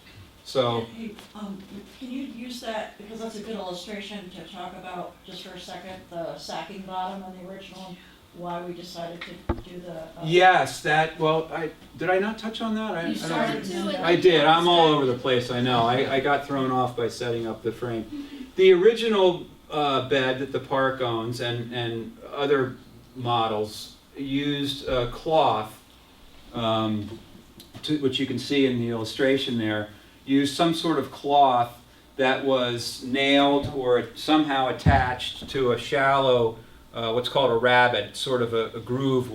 So Hey, can you use that, because that's a good illustration to talk about just for a second, the sacking bottom on the original, why we decided to do the... yes, did I not touch on that? You started to. I did. I'm all over the place, I know. I got thrown off by setting up the frame. The original bed that the park owns and other models used cloth, which you can see in the illustration there, used some sort of cloth that was nailed or somehow attached to a shallow, what's called a rabbet, sort of a groove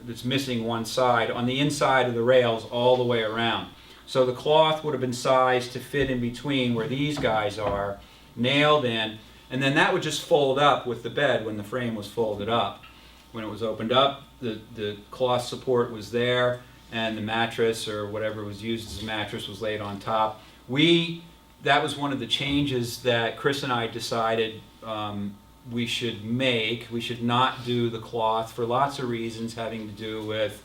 that's missing one side on the inside of the rails all the way around. So the cloth would have been sized to fit in between where these guys are, nailed in, and then that would just fold up with the bed when the frame was folded up. When it was opened up, the cloth support was there, and the mattress or whatever was used as a mattress was laid on top. That was one of the changes that Chris and I decided we should make. We should not do the cloth for lots of reasons having to do with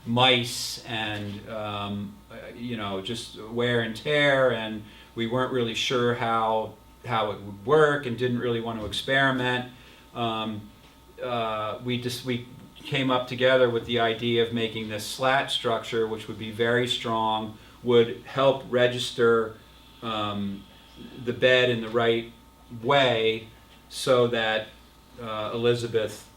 mice and just wear and tear, and we weren't really sure how it would work and didn't really want to experiment. We came up together with the idea of making this slat structure, which would be very strong, would help register the bed in the right way so that Elizabeth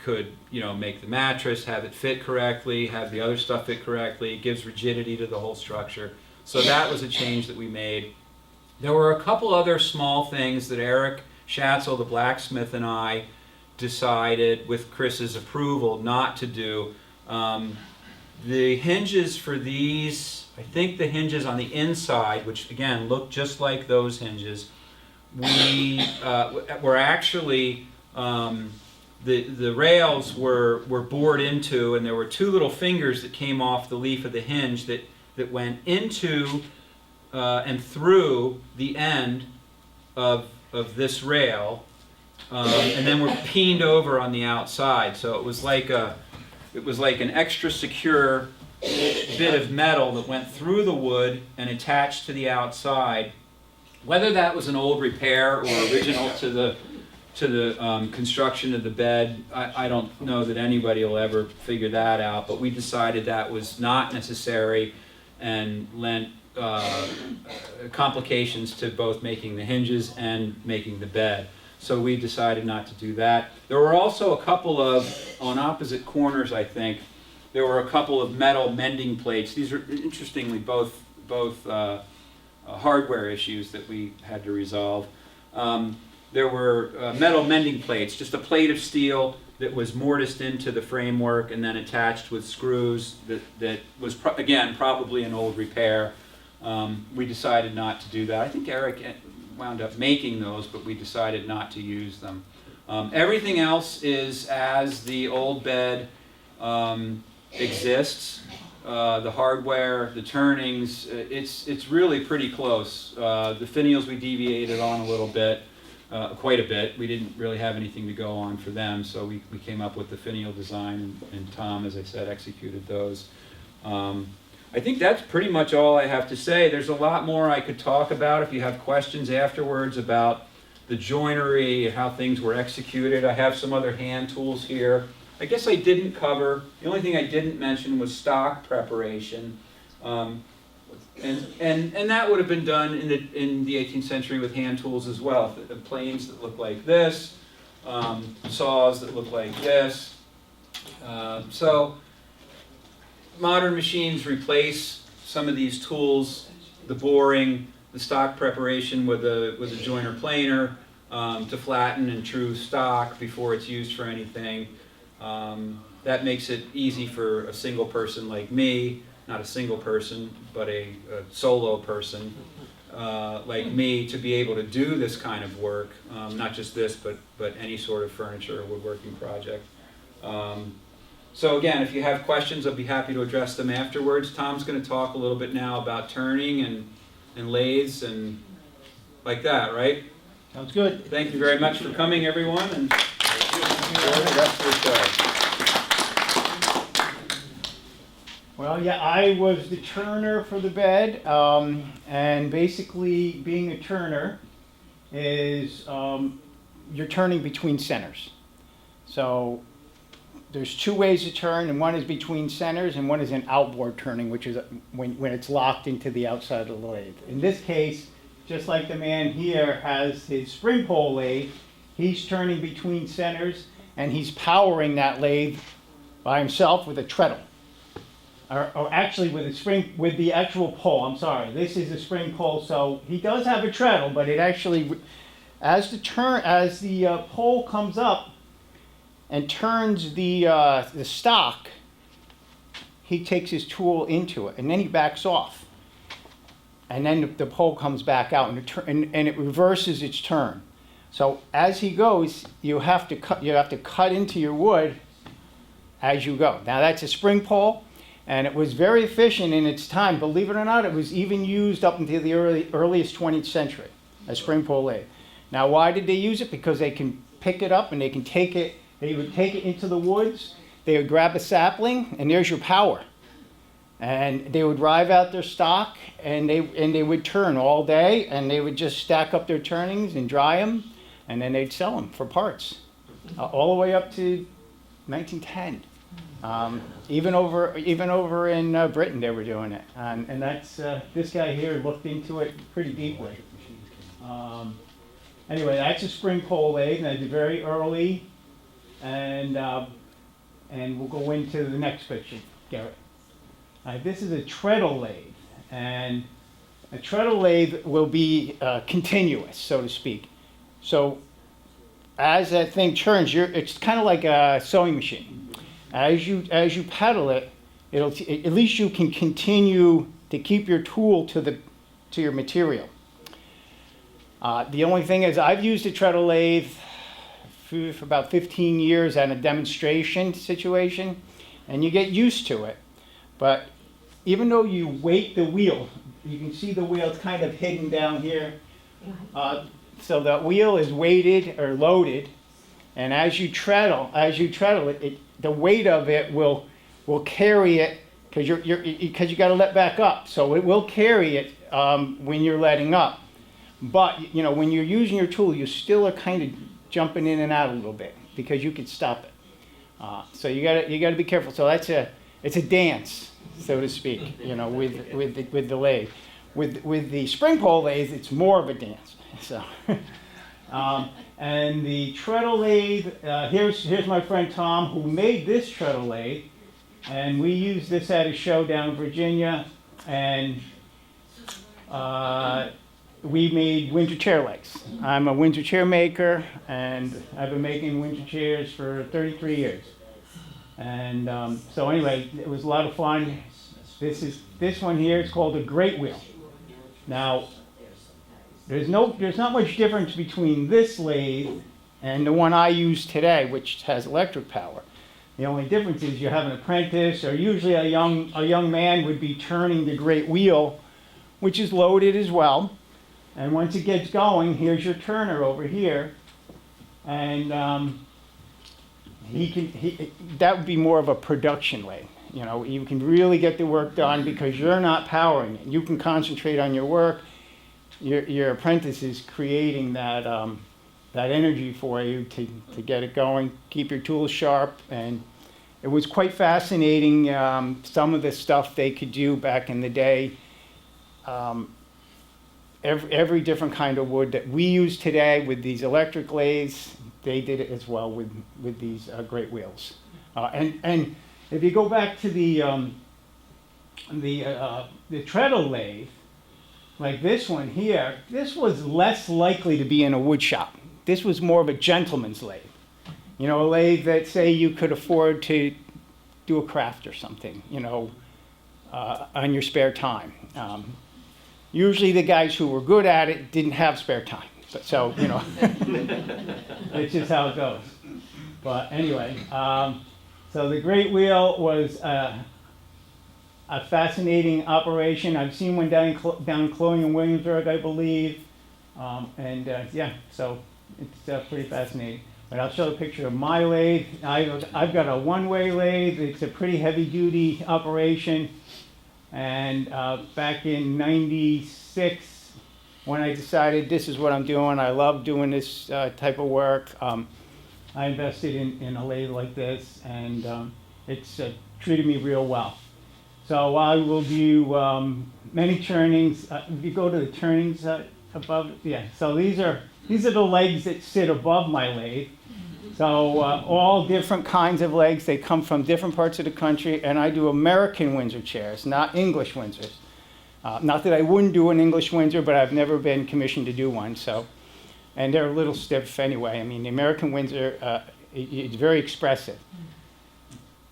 could make the mattress, have it fit correctly, have the other stuff fit correctly. It gives rigidity to the whole structure. So that was a change that we made. There were a couple other small things that Eric Schatzel, the blacksmith, and I decided, with Chris's approval, not to do. The hinges for these, I think the hinges on the inside, which again look just like those hinges, we were actually, the rails were bored into, and there were two little fingers that came off the leaf of the hinge that went into and through the end of this rail, and then were peened over on the outside. So it was like an extra secure bit of metal that went through the wood and attached to the outside. Whether that was an old repair or original to the construction of the bed, I don't know that anybody will ever figure that out, but we decided that was not necessary and lent complications to both making the hinges and making the bed. So we decided not to do that. There were also a couple of, on opposite corners I think, there were a couple of metal mending plates. These are, interestingly, both hardware issues that we had to resolve. There were metal mending plates, just a plate of steel that was mortised into the framework and then attached with screws that was, again, probably an old repair. We decided not to do that. I think Eric wound up making those, but we decided not to use them. Everything else is as the old bed exists. The hardware, the turnings, it's really pretty close. The finials we deviated on a little bit, quite a bit. We didn't really have anything to go on for them, so we came up with the finial design, and Tom, as I said, executed those. I think that's pretty much all I have to say. There's a lot more I could talk about if you have questions afterwards about the joinery and how things were executed. I have some other hand tools here. I guess I didn't cover, the only thing I didn't mention was stock preparation. And that would have been done in the 18th century with hand tools as well. The planes that look like this, saws that look like this. So modern machines replace some of these tools, the boring, the stock preparation with a joiner planer to flatten and true stock before it's used for anything. That makes it easy for a single person like me, not a single person, but a solo person like me, to be able to do this kind of work, not just this, but any sort of furniture or woodworking project. So again, if you have questions, I'll be happy to address them afterwards. Tom's going to talk a little bit now about turning and lathes and like that, right? Sounds good. Thank you very much for coming, everyone, and enjoy the rest of the show. Well, yeah, I was the turner for the bed, and basically being a turner is you're turning between centers. So there's two ways to turn, and one is between centers, and one is an outboard turning, which is when it's locked into the outside of the lathe. In this case, just like the man here has his spring pole lathe, he's turning between centers, and he's powering that lathe by himself with a treadle. Or actually with a spring, with the actual pole, I'm sorry. This is a spring pole, so he does have a treadle, but it actually, as the pole comes up and turns the stock, he takes his tool into it, and then he backs off. And then the pole comes back out, and it reverses its turn. So as he goes, you have to cut into your wood as you go. Now that's a spring pole, and it was very efficient in its time. Believe it or not, it was even used up until the earliest 20th century, a spring pole lathe. Now why did they use it? Because they can pick it up and they can take it, they would take it into the woods, they would grab a sapling, and there's your power. And they would drive out their stock, and they would turn all day, and they would just stack up their turnings and dry them, and then they'd sell them for parts, all the way up to 1910. Even over in Britain, they were doing it, and that's this guy here looked into it pretty deeply. Anyway, that's a spring pole lathe, and it's very early, and we'll go into the next picture, Garrett. This is a treadle lathe, and a treadle lathe will be continuous, so to speak. So as that thing turns, it's kind of like a sewing machine. As you pedal it, at least you can continue to keep your tool to your material. The only thing is, I've used a treadle lathe for about 15 years at a demonstration situation, and you get used to it. But even though you weight the wheel, you can see the wheel's kind of hidden down here. So the wheel is weighted or loaded, and as you treadle it, the weight of it will carry it, because you got to let back up. So it will carry it when you're letting up. But when you're using your tool, you still are kind of jumping in and out a little bit because you could stop it. So you got to be careful. So it's a dance, so to speak. With the lathe. With the spring pole lathe, it's more of a dance. So. And the treadle lathe, here's my friend Tom, who made this treadle lathe, and we used this at a show down in Virginia, and we made winter chair legs. I'm a winter chair maker, and I've been making winter chairs for 33 years. And so anyway, it was a lot of fun. This one here is called a great wheel. Now, there's not much difference between this lathe and the one I use today, which has electric power. The only difference is you have an apprentice, or usually a young man would be turning the great wheel, which is loaded as well. And once it gets going, here's your turner over here, and that would be more of a production lathe. You can really get the work done because you're not powering it. You can concentrate on your work. Your apprentice is creating that energy for you to get it going, keep your tools sharp, and it was quite fascinating. Some of the stuff they could do back in the day. Every different kind of wood that we use today with these electric lathes, they did it as well with these great wheels. And if you go back to the treadle lathe, like this one here, this was less likely to be in a wood shop. This was more of a gentleman's lathe. A lathe that, say, you could afford to do a craft or something, on your spare time. Usually the guys who were good at it didn't have spare time. So, it's just how it goes. But anyway, so the great wheel was a fascinating operation. I've seen one down in Colonial Williamsburg, I believe. So it's pretty fascinating. But I'll show a picture of my lathe. I've got a one-way lathe. It's a pretty heavy-duty operation. And back in '96, when I decided this is what I'm doing, I love doing this type of work, I invested in a lathe like this, and it's treated me real well. So I will do many turnings. If you go to the turnings above, yeah. So these are the legs that sit above my lathe, So all different kinds of legs. They come from different parts of the country, and I do American Windsor chairs, not English Windsors. Not that I wouldn't do an English Windsor, but I've never been commissioned to do one. So, and they're a little stiff anyway. I mean, the American Windsor, it's very expressive.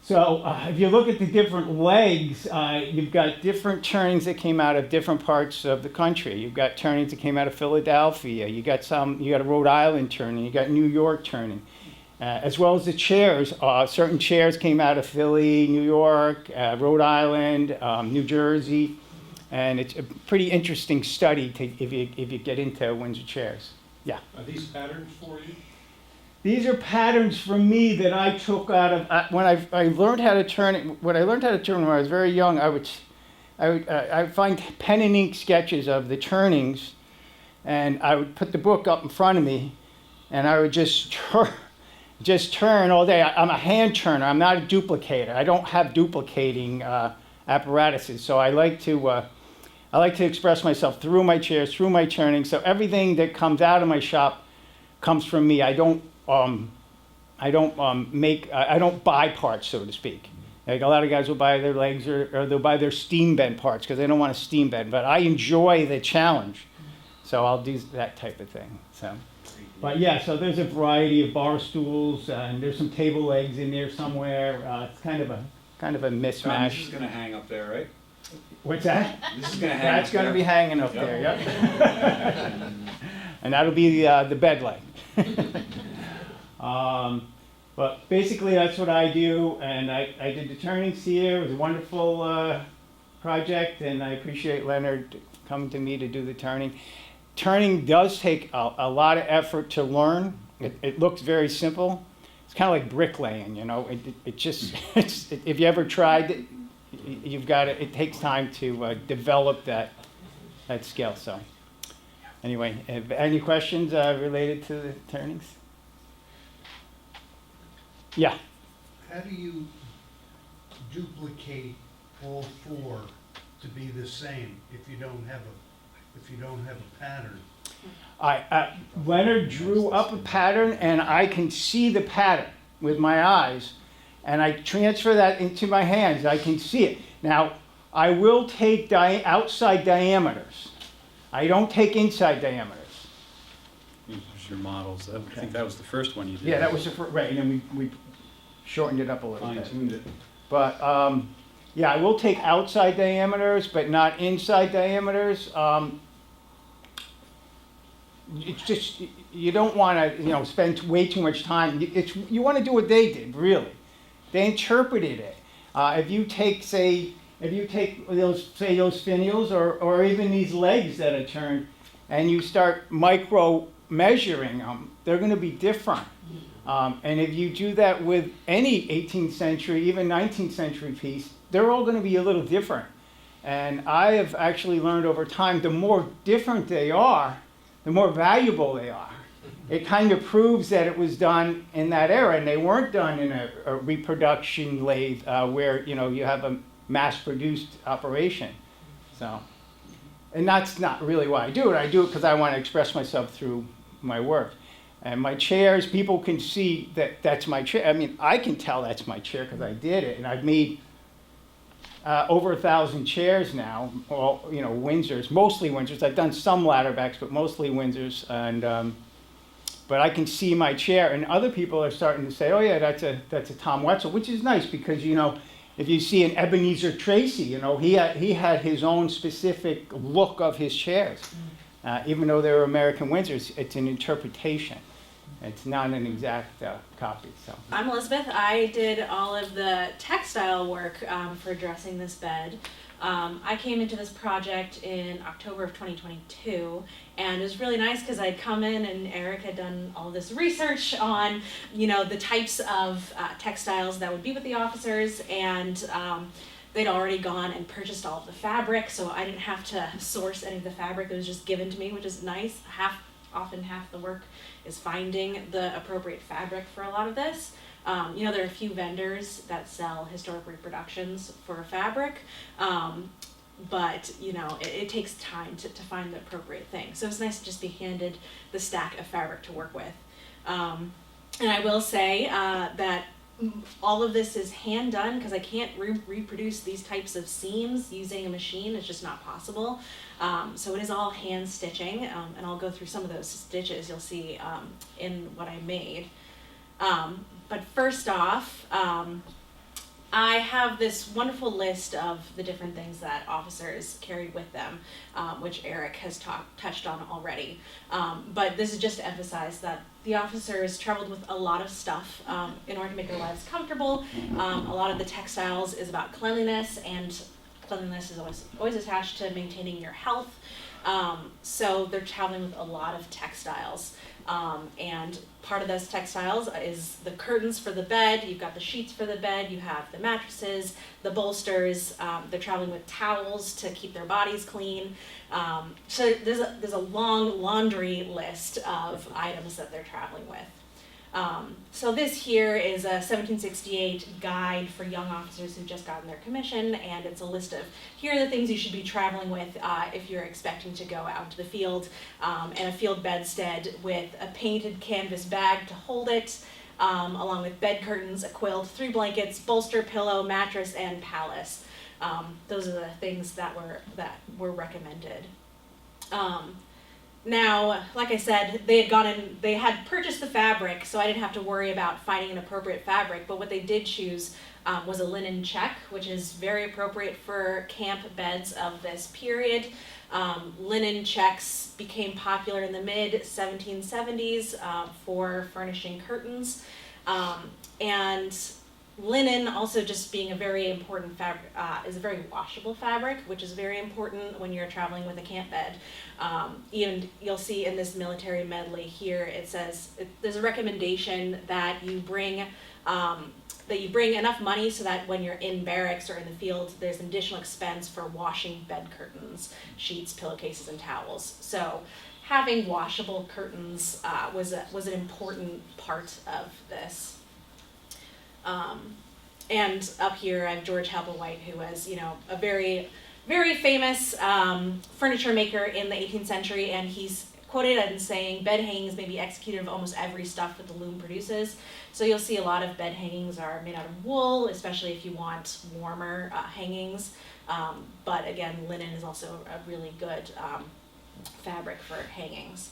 So if you look at the different legs, you've got different turnings that came out of different parts of the country. You've got turnings that came out of Philadelphia. You got a Rhode Island turning. You got New York turning, as well as the chairs. Certain chairs came out of Philly, New York, Rhode Island, New Jersey, and it's a pretty interesting study if you get into Windsor chairs. Yeah. Are these patterns for you? These are patterns from me that I took out of when I learned how to turn it. When I learned how to turn when I was very young, I would find pen and ink sketches of the turnings, and I would put the book up in front of me, and I would just turn all day. I'm a hand turner. I'm not a duplicator. I don't have duplicating apparatuses. So I like to express myself through my chairs, through my turning. So everything that comes out of my shop comes from me. I don't buy parts, so to speak. Like a lot of guys will buy their legs or they'll buy their steam bend parts because they don't want to steam bend. But I enjoy the challenge, so I'll do that type of thing. So, but yeah, so there's a variety of bar stools and there's some table legs in there somewhere. It's kind of a mismatch. Tom, this is going to hang up there, right? What's that? This is going to hang That's up going to there. be hanging up there. Yep. And that'll be the bed leg. But basically that's what I do, and I did the turnings here. It was a wonderful project, and I appreciate Leonard coming to me to do the turning. Turning does take a lot of effort to learn. It looks very simple. It's kind of like bricklaying, you know. It just, if you ever tried it, you've got to, it takes time to develop that skill. So anyway, any questions related to the turnings? Yeah. How do you duplicate all four to be the same if you don't have a pattern? Leonard drew up a pattern, and I can see the pattern with my eyes, and I transfer that into my hands. I can see it. Now, I will take outside diameters. I don't take inside diameters. Here's your models. I think that was the first one you did. Yeah, that was the first, right, and then we shortened it up a little bit. Fine-tuned it. But, yeah, I will take outside diameters, but not inside diameters. It's just, you don't want to, spend way too much time. You want to do what they did, really. They interpreted it. If you take those finials or even these legs that are turned, and you start micro measuring them, they're going to be different. And if you do that with any 18th century, even 19th century piece, they're all going to be a little different. And I have actually learned over time, the more different they are, the more valuable they are. It kind of proves that it was done in that era, and they weren't done in a reproduction lathe where you have a mass-produced operation. So, and that's not really why I do it. I do it because I want to express myself through my work. And my chairs, people can see that that's my chair. I mean, I can tell that's my chair because I did it, and I've made over 1,000 chairs now. All Windsors, mostly Windsors. I've done some ladderbacks, but mostly Windsors. And but I can see my chair, and other people are starting to say, "Oh yeah, that's a Tom Wetzel," which is nice because if you see an Ebenezer Tracy, he had his own specific look of his chairs. Even though they're American Windsors, it's an interpretation. It's not an exact copy. So I'm Elizabeth. I did all of the textile work for dressing this bed. I came into this project in October of 2022, and it was really nice because I'd come in and Eric had done all this research on, the types of textiles that would be with the officers, and they'd already gone and purchased all of the fabric, so I didn't have to source any of the fabric. It was just given to me, which is nice. Often half the work is finding the appropriate fabric for a lot of this. There are a few vendors that sell historic reproductions for fabric, but it takes time to find the appropriate thing. So it's nice to just be handed the stack of fabric to work with. And And I will say that all of this is hand done because I can't reproduce these types of seams using a machine. It's just not possible. So it is all hand stitching, and I'll go through some of those stitches you'll see in what I made. But first off, I have this wonderful list of the different things that officers carried with them, which Eric has touched on already. But this is just to emphasize that the officers traveled with a lot of stuff in order to make their lives comfortable. A lot of the textiles is about cleanliness, and cleanliness is always attached to maintaining your health. So they're traveling with a lot of textiles. And part of those textiles is the curtains for the bed, you've got the sheets for the bed, you have the mattresses, the bolsters, they're traveling with towels to keep their bodies clean. So there's a long laundry list of items that they're traveling with. So this here is a 1768 guide for young officers who've just gotten their commission, and it's a list of, here are the things you should be traveling with if you're expecting to go out to the field, and a field bedstead with a painted canvas bag to hold it, along with bed curtains, a quilt, 3 blankets, bolster, pillow, mattress, and pallet. Those are the things that were recommended. Now, like I said, they had purchased the fabric, so I didn't have to worry about finding an appropriate fabric, but what they did choose was a linen check, which is very appropriate for camp beds of this period. Linen checks became popular in the mid-1770s for furnishing curtains, and linen, also just being a very important fabric, is a very washable fabric, which is very important when you're traveling with a camp bed. Even you'll see in this military medley here, it says there's a recommendation that you bring enough money so that when you're in barracks or in the field, there's an additional expense for washing bed curtains, sheets, pillowcases, and towels. So having washable curtains was an important part of this. And up here I have George Helblewhite, who was, a very, very famous furniture maker in the 18th century, and he's quoted as saying, "Bed hangings may be executed of almost every stuff that the loom produces." So you'll see a lot of bed hangings are made out of wool, especially if you want warmer hangings. But again, linen is also a really good fabric for hangings.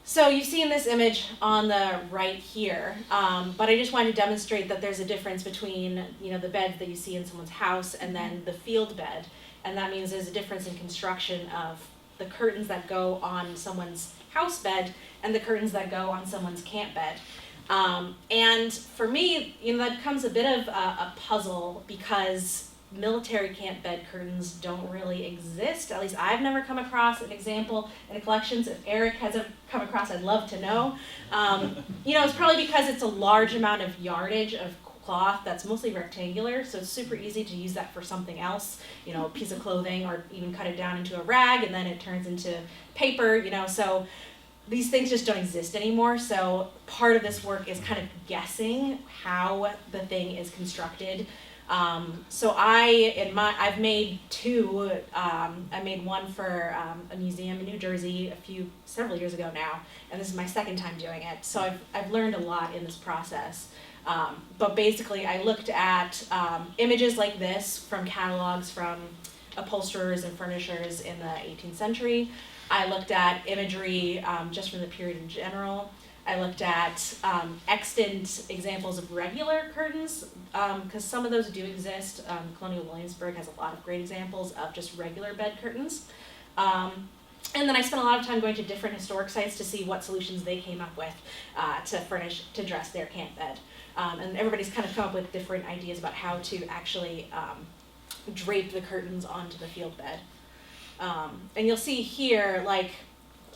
So you see in this image on the right here, but I just wanted to demonstrate that there's a difference between, the bed that you see in someone's house and then the field bed. And that means there's a difference in construction of the curtains that go on someone's house bed and the curtains that go on someone's camp bed. And for me, that becomes a bit of a puzzle because military camp bed curtains don't really exist. At least I've never come across an example in the collections. If Eric has come across, I'd love to know. It's probably because it's a large amount of yardage of cloth that's mostly rectangular, so it's super easy to use that for something else, a piece of clothing, or even cut it down into a rag and then it turns into paper, so these things just don't exist anymore. So part of this work is kind of guessing how the thing is constructed. So I've made 2. I made one for a museum in New Jersey several years ago now, and this is my second time doing it. So I've learned a lot in this process. But basically, I looked at images like this from catalogs from upholsterers and furnishers in the 18th century. I looked at imagery just from the period in general. I looked at extant examples of regular curtains, because some of those do exist. Colonial Williamsburg has a lot of great examples of just regular bed curtains. And then I spent a lot of time going to different historic sites to see what solutions they came up with to dress their camp bed. And everybody's kind of come up with different ideas about how to actually drape the curtains onto the field bed. And you'll see here,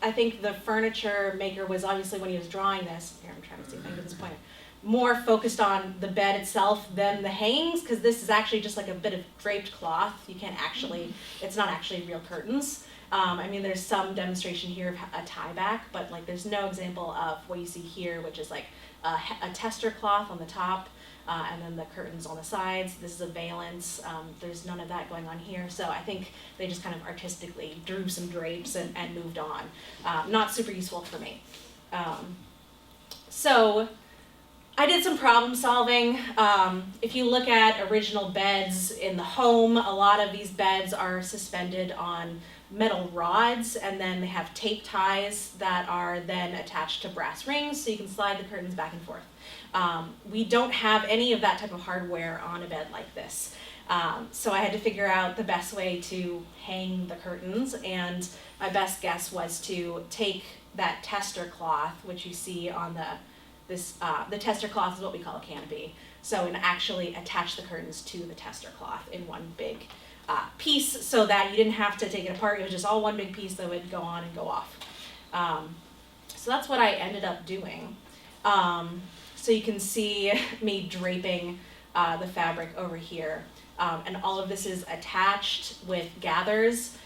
I think the furniture maker was obviously, when he was drawing this, here I'm trying to see if I can get this point, more focused on the bed itself than the hangings, because this is actually just like a bit of draped cloth. It's not actually real curtains. There's some demonstration here of a tie back, but there's no example of what you see here, which is like a tester cloth on the top, and then the curtains on the sides. This is a valance. There's none of that going on here. So I think they just kind of artistically drew some drapes and moved on. Not super useful for me. So I did some problem solving. If you look at original beds in the home, a lot of these beds are suspended on metal rods, and then they have tape ties that are then attached to brass rings so you can slide the curtains back and forth. We don't have any of that type of hardware on a bed like this. So I had to figure out the best way to hang the curtains, and my best guess was to take that tester cloth, which you see on the tester cloth is what we call a canopy. So, and actually attach the curtains to the tester cloth in one big piece, so that you didn't have to take it apart. It was just all one big piece that would go on and go off. So that's what I ended up doing. So you can see me draping the fabric over here. And all of this is attached with gathers.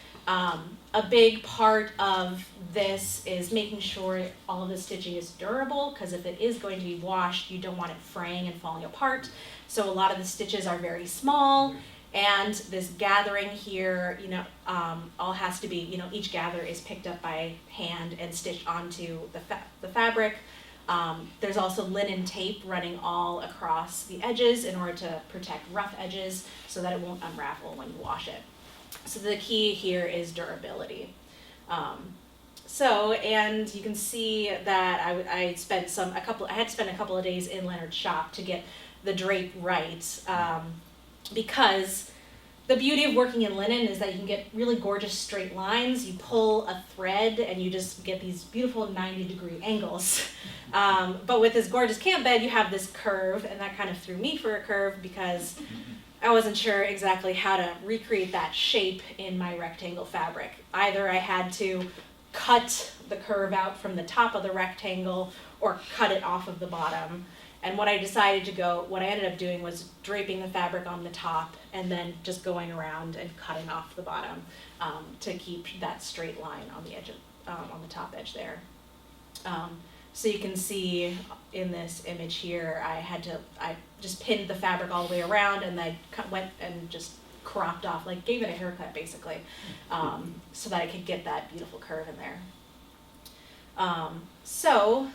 A big part of this is making sure all of the stitching is durable, because if it is going to be washed, you don't want it fraying and falling apart. So a lot of the stitches are very small, and this gathering here, all has to be, each gather is picked up by hand and stitched onto the fabric. There's also linen tape running all across the edges in order to protect rough edges so that it won't unravel when you wash it. So the key here is durability. And you can see that I had to spend a couple of days in Leonard's shop to get the drape right, because the beauty of working in linen is that you can get really gorgeous straight lines. You pull a thread and you just get these beautiful 90-degree angles. But with this gorgeous camp bed, you have this curve, and that kind of threw me for a curve because I wasn't sure exactly how to recreate that shape in my rectangle fabric. Either I had to cut the curve out from the top of the rectangle or cut it off of the bottom. And what I ended up doing was draping the fabric on the top and then just going around and cutting off the bottom to keep that straight line on the edge on the top edge there. So you can see in this image here, I just pinned the fabric all the way around, and then went and just cropped off, gave it a haircut basically, so that I could get that beautiful curve in there. So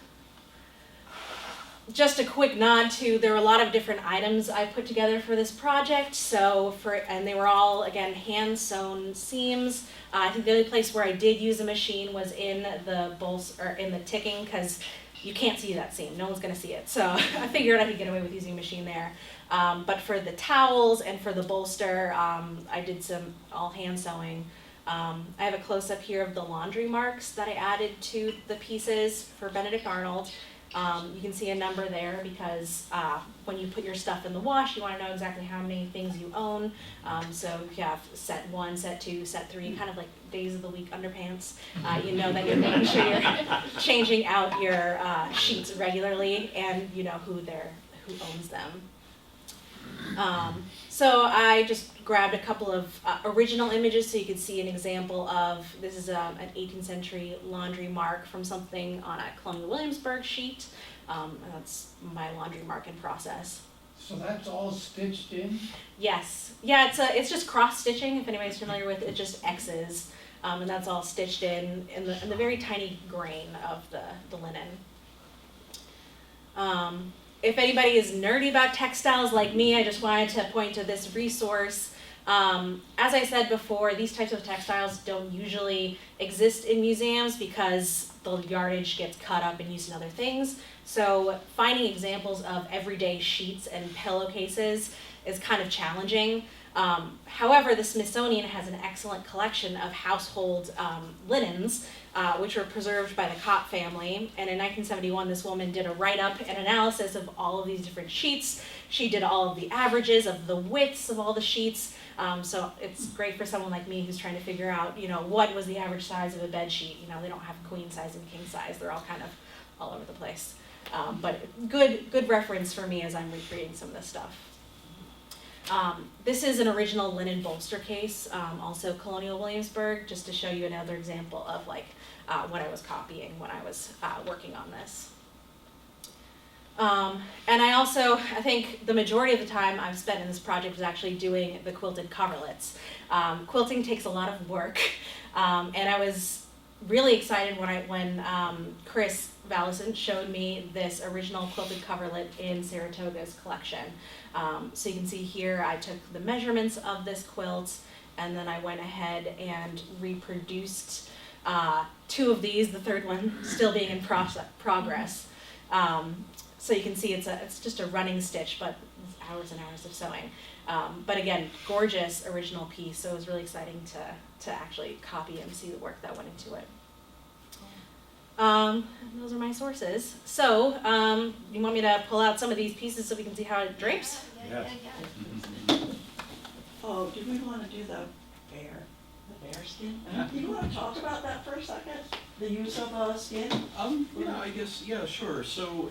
just a quick nod to, there were a lot of different items I put together for this project. And they were all, again, hand sewn seams. I think the only place where I did use a machine was in the in the ticking, because you can't see that seam. No one's gonna see it. So I figured I could get away with using a machine there. But for the towels and for the bolster, I did some all hand sewing. I have a close up here of the laundry marks that I added to the pieces for Benedict Arnold. You can see a number there because when you put your stuff in the wash, you want to know exactly how many things you own. So if you have set 1, set 2, set 3, kind of like days of the week underpants, you know that you're making sure you're changing out your sheets regularly, and you know who owns them. So I just grabbed a couple of original images so you could see an example of, this is an 18th century laundry mark from something on a Colonial Williamsburg sheet. And that's my laundry marking process. So that's all stitched in? Yes. Yeah, it's just cross stitching, if anybody's familiar with it. It's just X's. And that's all stitched in the very tiny grain of the linen. If anybody is nerdy about textiles like me, I just wanted to point to this resource. As I said before, these types of textiles don't usually exist in museums because the yardage gets cut up and used in other things. So finding examples of everyday sheets and pillowcases is kind of challenging. However, the Smithsonian has an excellent collection of household linens, which were preserved by the Cott family. And in 1971, this woman did a write-up and analysis of all of these different sheets. She did all of the averages of the widths of all the sheets. So it's great for someone like me who's trying to figure out, what was the average size of a bed sheet. They don't have queen size and king size. They're all kind of all over the place. But good reference for me as I'm recreating some of this stuff. This is an original linen bolster case, also Colonial Williamsburg, just to show you another example of what I was copying when I was working on this. And I think the majority of the time I've spent in this project was actually doing the quilted coverlets. Quilting takes a lot of work, and I was really excited when Chris Vallicent showed me this original quilted coverlet in Saratoga's collection. So you can see here I took the measurements of this quilt, and then I went ahead and reproduced 2 of these, the third one still being in progress. So you can see it's just a running stitch, but it's hours and hours of sewing. But again, gorgeous original piece, so it was really exciting to actually copy and see the work that went into it. Those are my sources. So, you want me to pull out some of these pieces so we can see how it drapes? Yes. Oh, did we want to do the bear skin? Do you want to talk about that for a second? The use of skin? Yeah, I guess, yeah, sure. So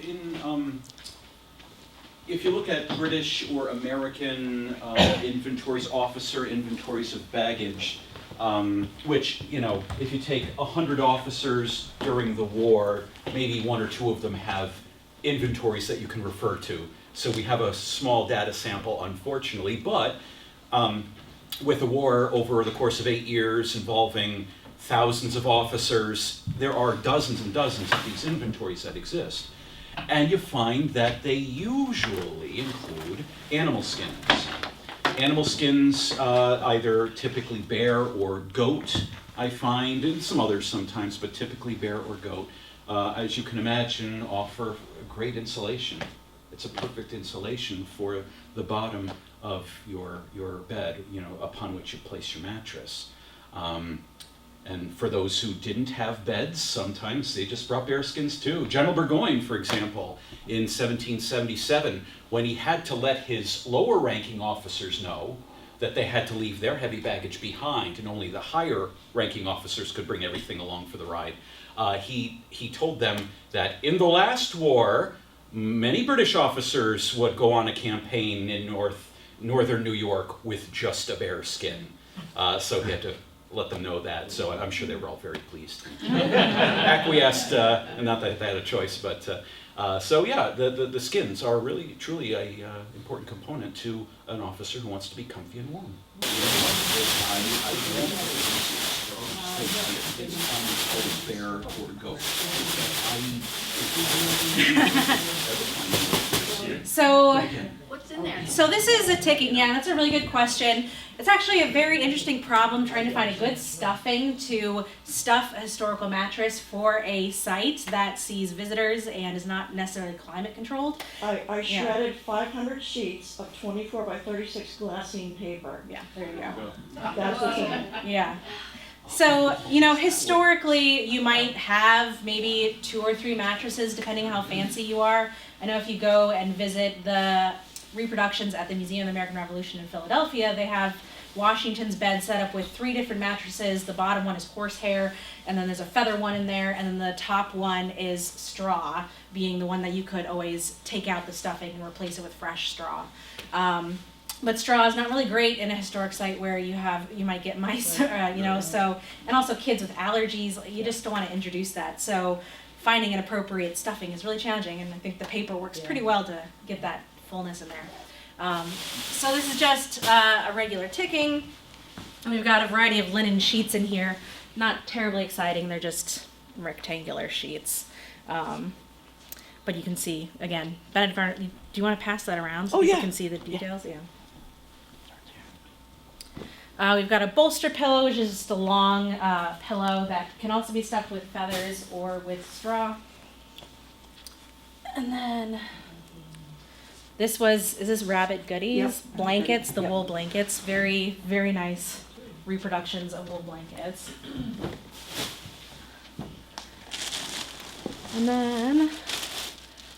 if you look at British or American inventories, officer inventories of baggage, which, if you take 100 officers during the war, maybe 1 or 2 of them have inventories that you can refer to. So we have a small data sample, unfortunately, but with the war over the course of 8 years involving thousands of officers, there are dozens and dozens of these inventories that exist. And you find that they usually include animal skins. Animal skins, either typically bear or goat, I find, and some others sometimes, but typically bear or goat, as you can imagine, offer great insulation. It's a perfect insulation for the bottom of your bed, upon which you place your mattress. And for those who didn't have beds, sometimes they just brought bearskins too. General Burgoyne, for example, in 1777, when he had to let his lower ranking officers know that they had to leave their heavy baggage behind and only the higher ranking officers could bring everything along for the ride, he told them that in the last war, many British officers would go on a campaign in northern New York with just a bearskin. So he had to let them know that, so I'm sure they were all very pleased. Acquiesced, and not that they had a choice, but so yeah, the skins are really, truly a important component to an officer who wants to be comfy and warm. Bear or goat. So, What's in there? so this is a ticking, yeah, that's a really good question. It's actually a very interesting problem trying to find a good stuffing to stuff a historical mattress for a site that sees visitors and is not necessarily climate controlled. I shredded 500 sheets of 24 by 36 glassine paper. Yeah, there you go. That's what's in it. Yeah. So, historically, you might have maybe 2 or 3 mattresses, depending how fancy you are. I know if you go and visit the reproductions at the Museum of the American Revolution in Philadelphia, they have Washington's bed set up with 3 different mattresses. The bottom one is horsehair, and then there's a feather one in there, and then the top one is straw, being the one that you could always take out the stuffing and replace it with fresh straw. But straw is not really great in a historic site where you might get mice, so, and also kids with allergies, you just don't want to introduce that. So finding an appropriate stuffing is really challenging, and I think the paper works pretty well to get that fullness in there. So this is just a regular ticking, and we've got a variety of linen sheets in here. Not terribly exciting, they're just rectangular sheets. But you can see, again, Benedict Arnold, do you want to pass that around so people can see the details? Yeah. We've got a bolster pillow, which is just a long pillow that can also be stuffed with feathers or with straw. And then is this Rabbit Goodies? Yep. Blankets, the wool blankets. Very, very nice reproductions of wool blankets. And then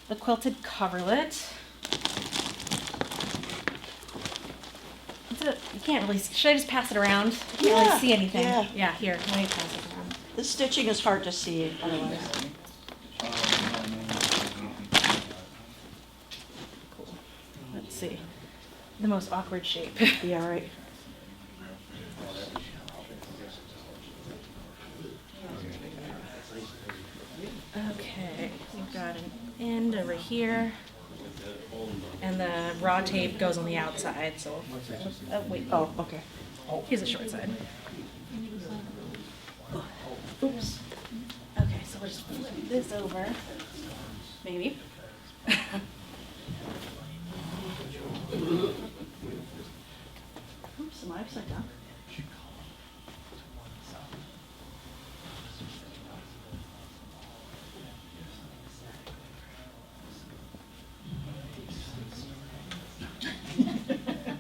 the quilted coverlet. You can't really see. Should I just pass it around? You can't really see anything. Yeah, here, let me pass it around. The stitching is hard to see otherwise. Cool. Let's see. The most awkward shape. Yeah, right. Okay, we've got an end over here. And the raw tape goes on the outside, so. Wait. Oh, okay. Here's the short side. Oops. we'll just flip this over, maybe. Oops, am I upside down?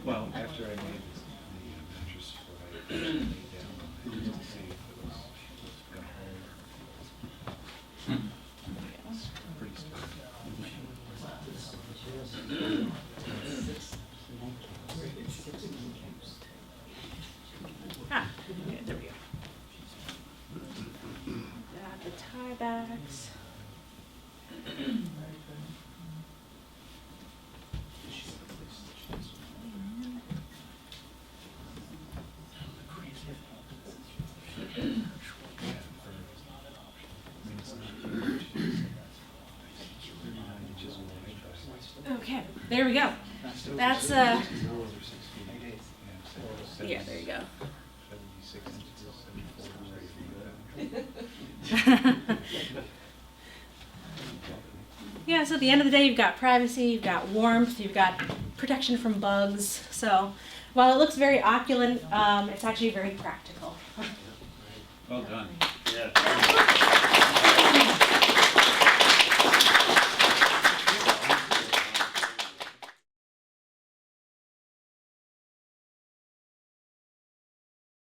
Well, after I made the mattress, what I laid down to see if it was gonna hold. It's pretty Ah, okay, there we go. Got the tie backs. Okay, there we go. That's yeah, there you go. Yeah, so at the end of the day, you've got privacy, you've got warmth, you've got protection from bugs. So while it looks very opulent, it's actually very practical. Well done. Yeah.